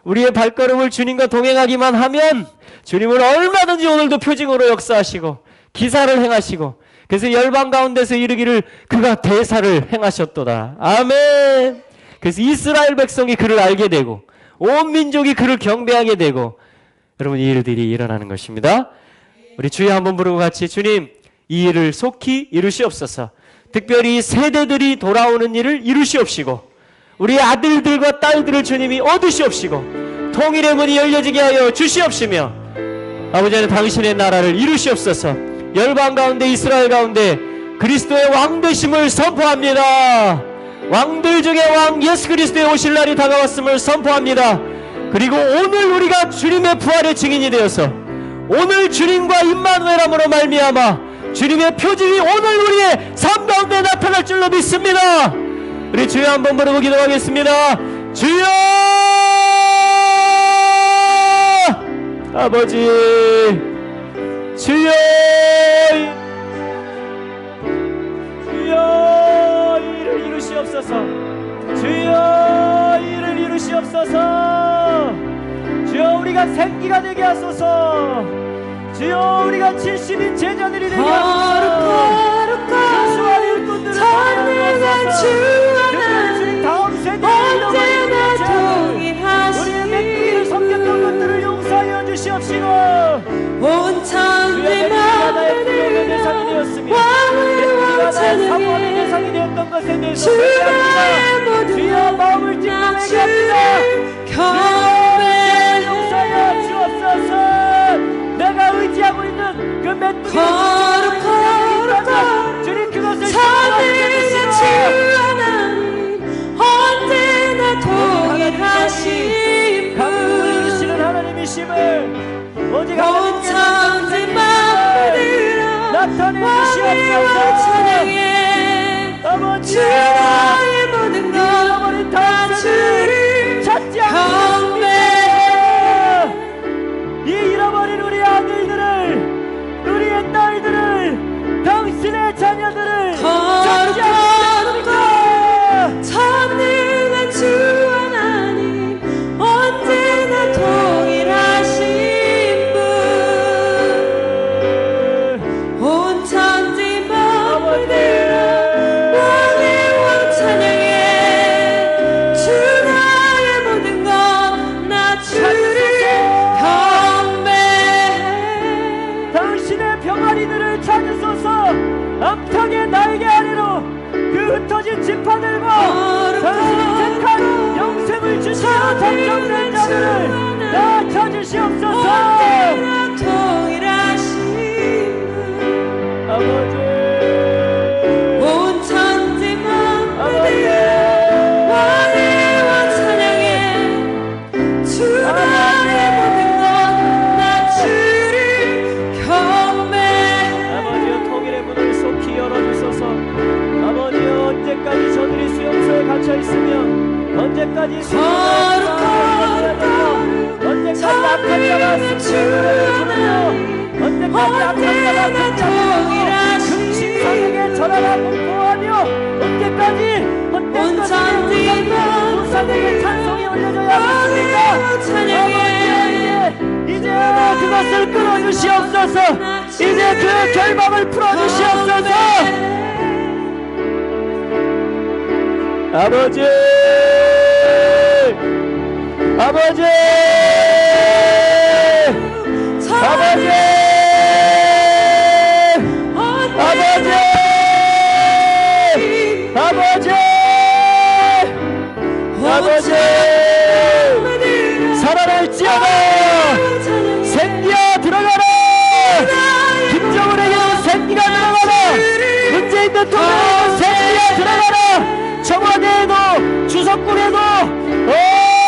우리의 발걸음을 주님과 동행하기만 하면 주님은 얼마든지 오늘도 표징으로 역사하시고 기사를 행하시고, 그래서 열방 가운데서 이르기를 그가 대사를 행하셨도다. 아멘. 그래서 이스라엘 백성이 그를 알게 되고 온 민족이 그를 경배하게 되고, 여러분, 이 일들이 일어나는 것입니다. 우리 주여 한번 부르고 같이, 주님, 이 일을 속히 이루시옵소서. 특별히 세대들이 돌아오는 일을 이루시옵시고, 우리 아들들과 딸들을 주님이 얻으시옵시고, 통일의 문이 열려지게 하여 주시옵시며, 아버지 하나님, 당신의 나라를 이루시옵소서. 열방 가운데, 이스라엘 가운데 그리스도의 왕 되심을 선포합니다. 왕들 중에 왕 예수 그리스도의 오실 날이 다가왔음을 선포합니다. 그리고 오늘 우리가 주님의 부활의 증인이 되어서 오늘 주님과 임마누엘함으로 말미암아 주님의 표징이 오늘 우리의 삶 가운데 나타날 줄로 믿습니다. 우리 주여 한번 부르고 기도하겠습니다. 주여! 아버지, 주여! 주여, 이를 이루시옵소서. 주여, 이를 이루시옵소서. 주여, 우리가 생기가 되게 하소서. 주여, 우리가 70인 제자들이 되게 하소서. 순수한 일꾼들을 보내주소서. 특별히 주님 다음 세대에 잃어버린 죄, 우리의 맹기를 섬겼던 것들을 용서하여 주시옵시고, 온 천지 만물을 대상이 되었으며 왕을 사모하는 대상이 되었던 것에 대해서 주의 모든 주여, 마음을 찢어내게 합니다. 용서하여 주옵소서. 내가 의지하고 있는 그 메뚜기 주님, 그것을 언제나 동일하신 강구를 이루시는 하나님이심을 오직 온 천지 만물을 나타내 주시옵소서. 아버지, 주의 모든 것 다 주를 찾지 않습니다. 이 잃어버린 우리 아들들을, 우리의 딸들을, 당신의 자녀들을 찾지 않습니까? 전능한 주 하나님, 언제나 동일하신 분, 온 천지 만물을 왕의 왕 찬양해. 주 나의 모든 것 나 주를 경배해. 당신의 병아리들을 찾으소서. 암탉의 날개 아래로 그 흩어진 지파들과 당신이 택한 영생을 주시며 당첨된 자들을 다 찾으시옵소서. 언제나 동일하신 분, 아버지, 온 천지 만물을 왕의 왕 찬양해. 주 나의 모든 것 나 주를 경배해. 아버지여, 통일의 문을 속히 열어주소서. 아버지여, 언제까지 저들이 수용소에 갇혀있으며 언제까지 언제까지 악한 자가 승리를 부르며 언제까지 악한 자가 금신상에게 전하라 공포하며 언제까지 온 천지 우상에게 찬송이 올려져야 하겠습니까? 이제 그것을 끊어주시옵소서. 이제 그 결박을 풀어주시옵소서. 아버지, 아버지, 아버지, 아버지, 아버지, 아버지, 살아날지어다. 생기야 들어가라. 김정은에게는 생기가 들어가라. 문재인 대통령에게는 생기가 들어가라. 청와대에도 주석군에도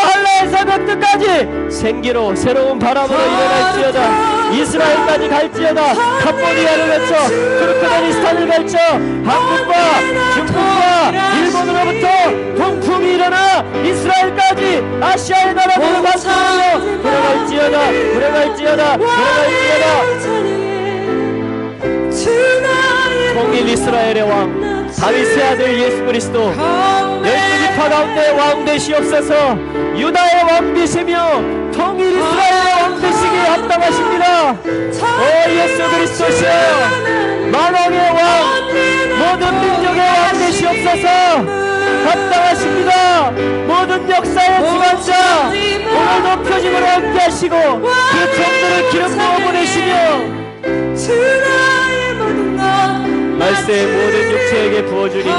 한라에서 벽두까지 생기로 새로운 바람으로 일어날지어다. 이스라엘까지 갈지어다. 캄보디아를 거쳐 투르크메니스탄을 거쳐 한국과 중국과 일본으로부터 동풍이 일어나 이스라엘까지 아시아의 나라들을 만나며 들어갈지어다. 들어갈지어다. 들어갈지어다. 통일 이스라엘의 왕 다윗의 아들 예수 그리스도 12지파 가운데 왕 되시옵소서. 유다의 왕 되시며 통일 이스라엘의 왕 되시기에 합당하십니다. 오 예수 그리스도시여, 만왕의 왕, 모든 민족의 왕 되시옵소서. 합당하십니다. 원하십니다. 모든 역사의 주관자 오늘도 표징으로 함께 하시고 그 종들을 기름 부어 보내시며 주 나의 모든 것 말세의 모든 육체에게 부어주리니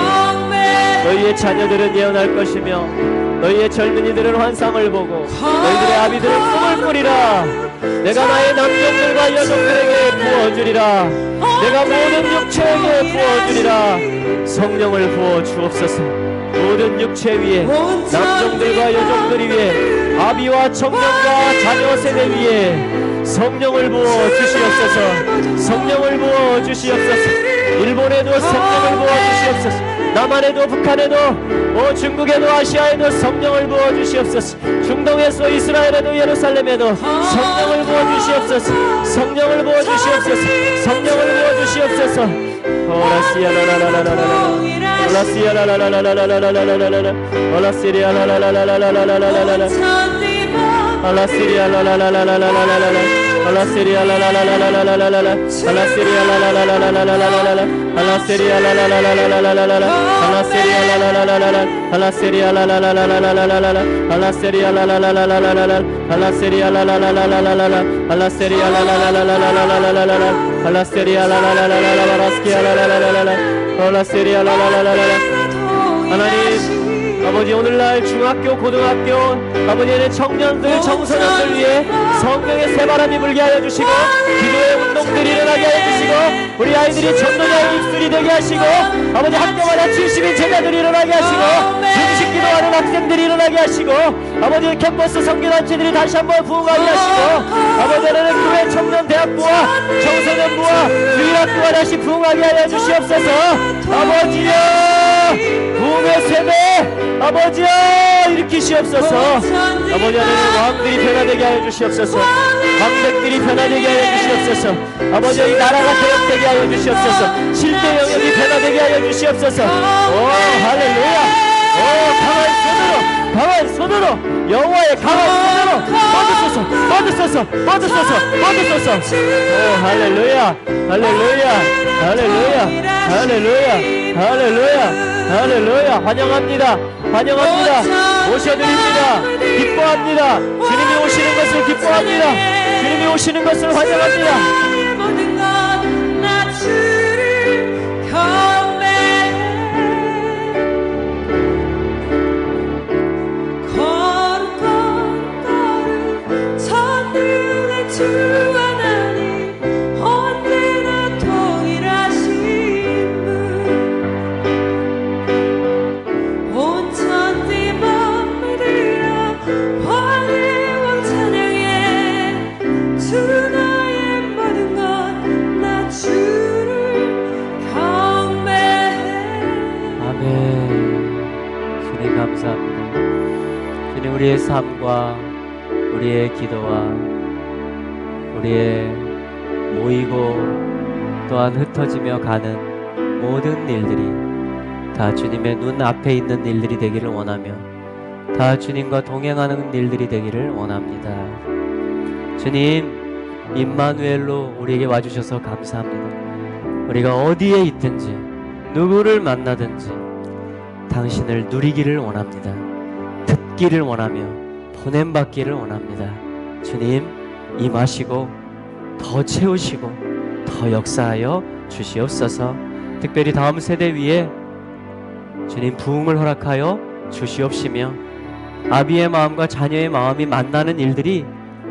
너희의 자녀들은 예언할 것이며 너희의 젊은이들은 환상을 보고 너희들의 아비들은 꿈을 꾸리라. 내가 나의 남종들과 여종들에게 부어주리라. 내가 모든 육체에게 부어주리라. 성령을 부어 주옵소서. 모든 육체 위에 남종들과 여종들 위에 아비와 청년과 자녀 세대 위에 성령을 부어 주시옵소서. 성령을 부어 주시옵소서. 일본에도 성령을 부어 주시옵소서. 남한에도 북한에도 중국에도 아시아에도 성령을 부어 주시옵소서. 중동에서 이스라엘에도 예루살렘에도 성령을 부어 주시옵소서. 성령을 부어 주시옵소서. 성령을 부어 주시옵소서. 오라시아 라라라라라라 오라시아 라라라라라라라라라라 오라시아 라라라라라라라라라라 알라시리아 라라라라라라라라라 알라시리아 라라라라라라라라 알라시리아 라라라라라라라라 알라시리아 라라라라라라라라 알라시리아 라라라라라라 알라시리아 라라라라라라라라 알라시리아 라라라라라라라 알라시리아 라라라라라라라 알라시리아 라라라라라라라라라 알라시리아 라라라라라라라스키아 라라라라라 알라시리아 라라라라라라 하나님 아버지 오늘날 중학교 고등학교 아버지의 청년들 청소년들 위해 성령의 새바람이 불게 하여 주시고 기도의 운동들이 일어나게 하여 주시고 우리 아이들이 전도자의 입술이 되게 하시고 아버지 학교마다 70인 제자들이 일어나게 하시고 중식 기도하는 학생들이 일어나게 하시고 아버지 캠퍼스 선교단체들이 다시 한번 부흥하게 하시고 아버지 하나님 교회 청년 대학부와 청소년부와 주일학교가 다시 부흥하게 하여 주시옵소서. 아버지여 부흥의 세대 아버지여 일으키시옵소서. 아버지 하나님 왕들이 변화되게 하여 주시옵소서. 왕백들이 변화되게 하여 주시옵소서. 아버지 이 나라가 개혁되게 하여 주시옵소서. 실제 영역이 변화되게 하여 주시옵소서. 오 할렐루야. 오 강한 손으로 여호와의 강한 손으로 뻗으소서. 오 할렐루야 할렐루야 할렐루야 할렐루야 할렐루야 환영합니다. 오셔드립니다. 기뻐합니다. 주님이 오시는 것을 기뻐합니다. 주님이 오시는 것을 환영합니다. 모든 것나 주를 경배해 거룩한 거룩 천국의 주 하나님 언제나 동일하신 분 온 천지 만물들아 왕의 왕 찬양해 주 나의 모든 것 나 주를 경배해. 아멘. 주님 감사합니다. 주님 우리의 삶과 우리의 기도와 우리의 모이고 또한 흩어지며 가는 모든 일들이 다 주님의 눈 앞에 있는 일들이 되기를 원하며 다 주님과 동행하는 일들이 되기를 원합니다. 주님 임마누엘로 우리에게 와주셔서 감사합니다. 우리가 어디에 있든지 누구를 만나든지 당신을 누리기를 원합니다. 듣기를 원하며 보냄받기를 원합니다. 주님 임하시고 더 채우시고 더 역사하여 주시옵소서. 특별히 다음 세대 위에 주님 부흥을 허락하여 주시옵시며 아비의 마음과 자녀의 마음이 만나는 일들이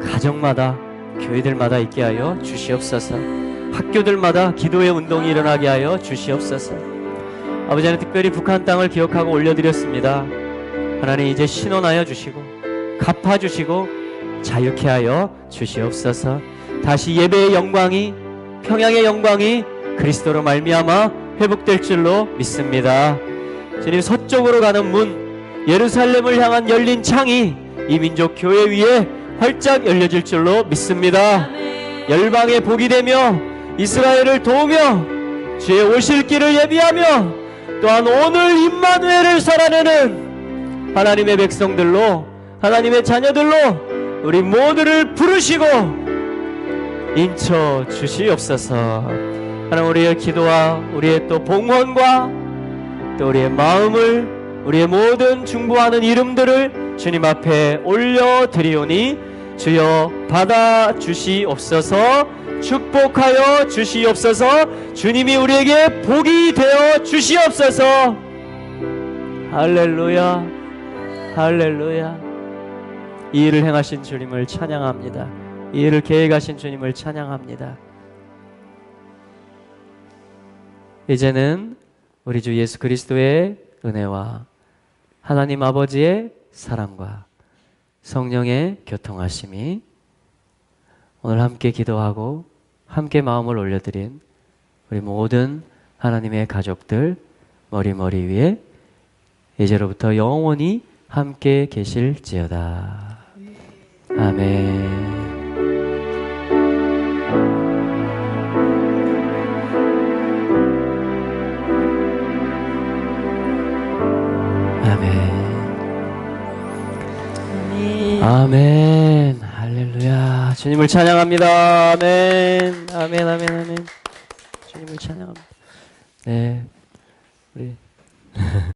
가정마다 교회들마다 있게 하여 주시옵소서. 학교들마다 기도의 운동이 일어나게 하여 주시옵소서. 아버지 하나님 특별히 북한 땅을 기억하고 올려드렸습니다. 하나님 이제 신원하여 주시고 갚아주시고 자유케 하여 주시옵소서. 다시 예배의 영광이 평양의 영광이 그리스도로 말미암아 회복될 줄로 믿습니다. 주님 서쪽으로 가는 문 예루살렘을 향한 열린 창이 이 민족 교회 위에 활짝 열려질 줄로 믿습니다. 열방의 복이 되며 이스라엘을 도우며 주의 오실 길을 예비하며 또한 오늘 임마누엘을 살아내는 하나님의 백성들로 하나님의 자녀들로 우리 모두를 부르시고 인쳐 주시옵소서. 하나님 우리의 기도와 우리의 또 봉헌과 또 우리의 마음을 우리의 모든 중보하는 이름들을 주님 앞에 올려드리오니 주여 받아 주시옵소서. 축복하여 주시옵소서. 주님이 우리에게 복이 되어 주시옵소서. 할렐루야, 할렐루야. 이 일을 행하신 주님을 찬양합니다. 이 일을 계획하신 주님을 찬양합니다. 이제는 우리 주 예수 그리스도의 은혜와 하나님 아버지의 사랑과 성령의 교통하심이 오늘 함께 기도하고 함께 마음을 올려드린 우리 모든 하나님의 가족들 머리 위에 이제로부터 영원히 함께 계실지어다. 아멘. 아멘. 할렐루야. 주님을 찬양합니다. 아멘. 아멘. 아멘. 아멘. 주님을 찬양합니다. 네. 우리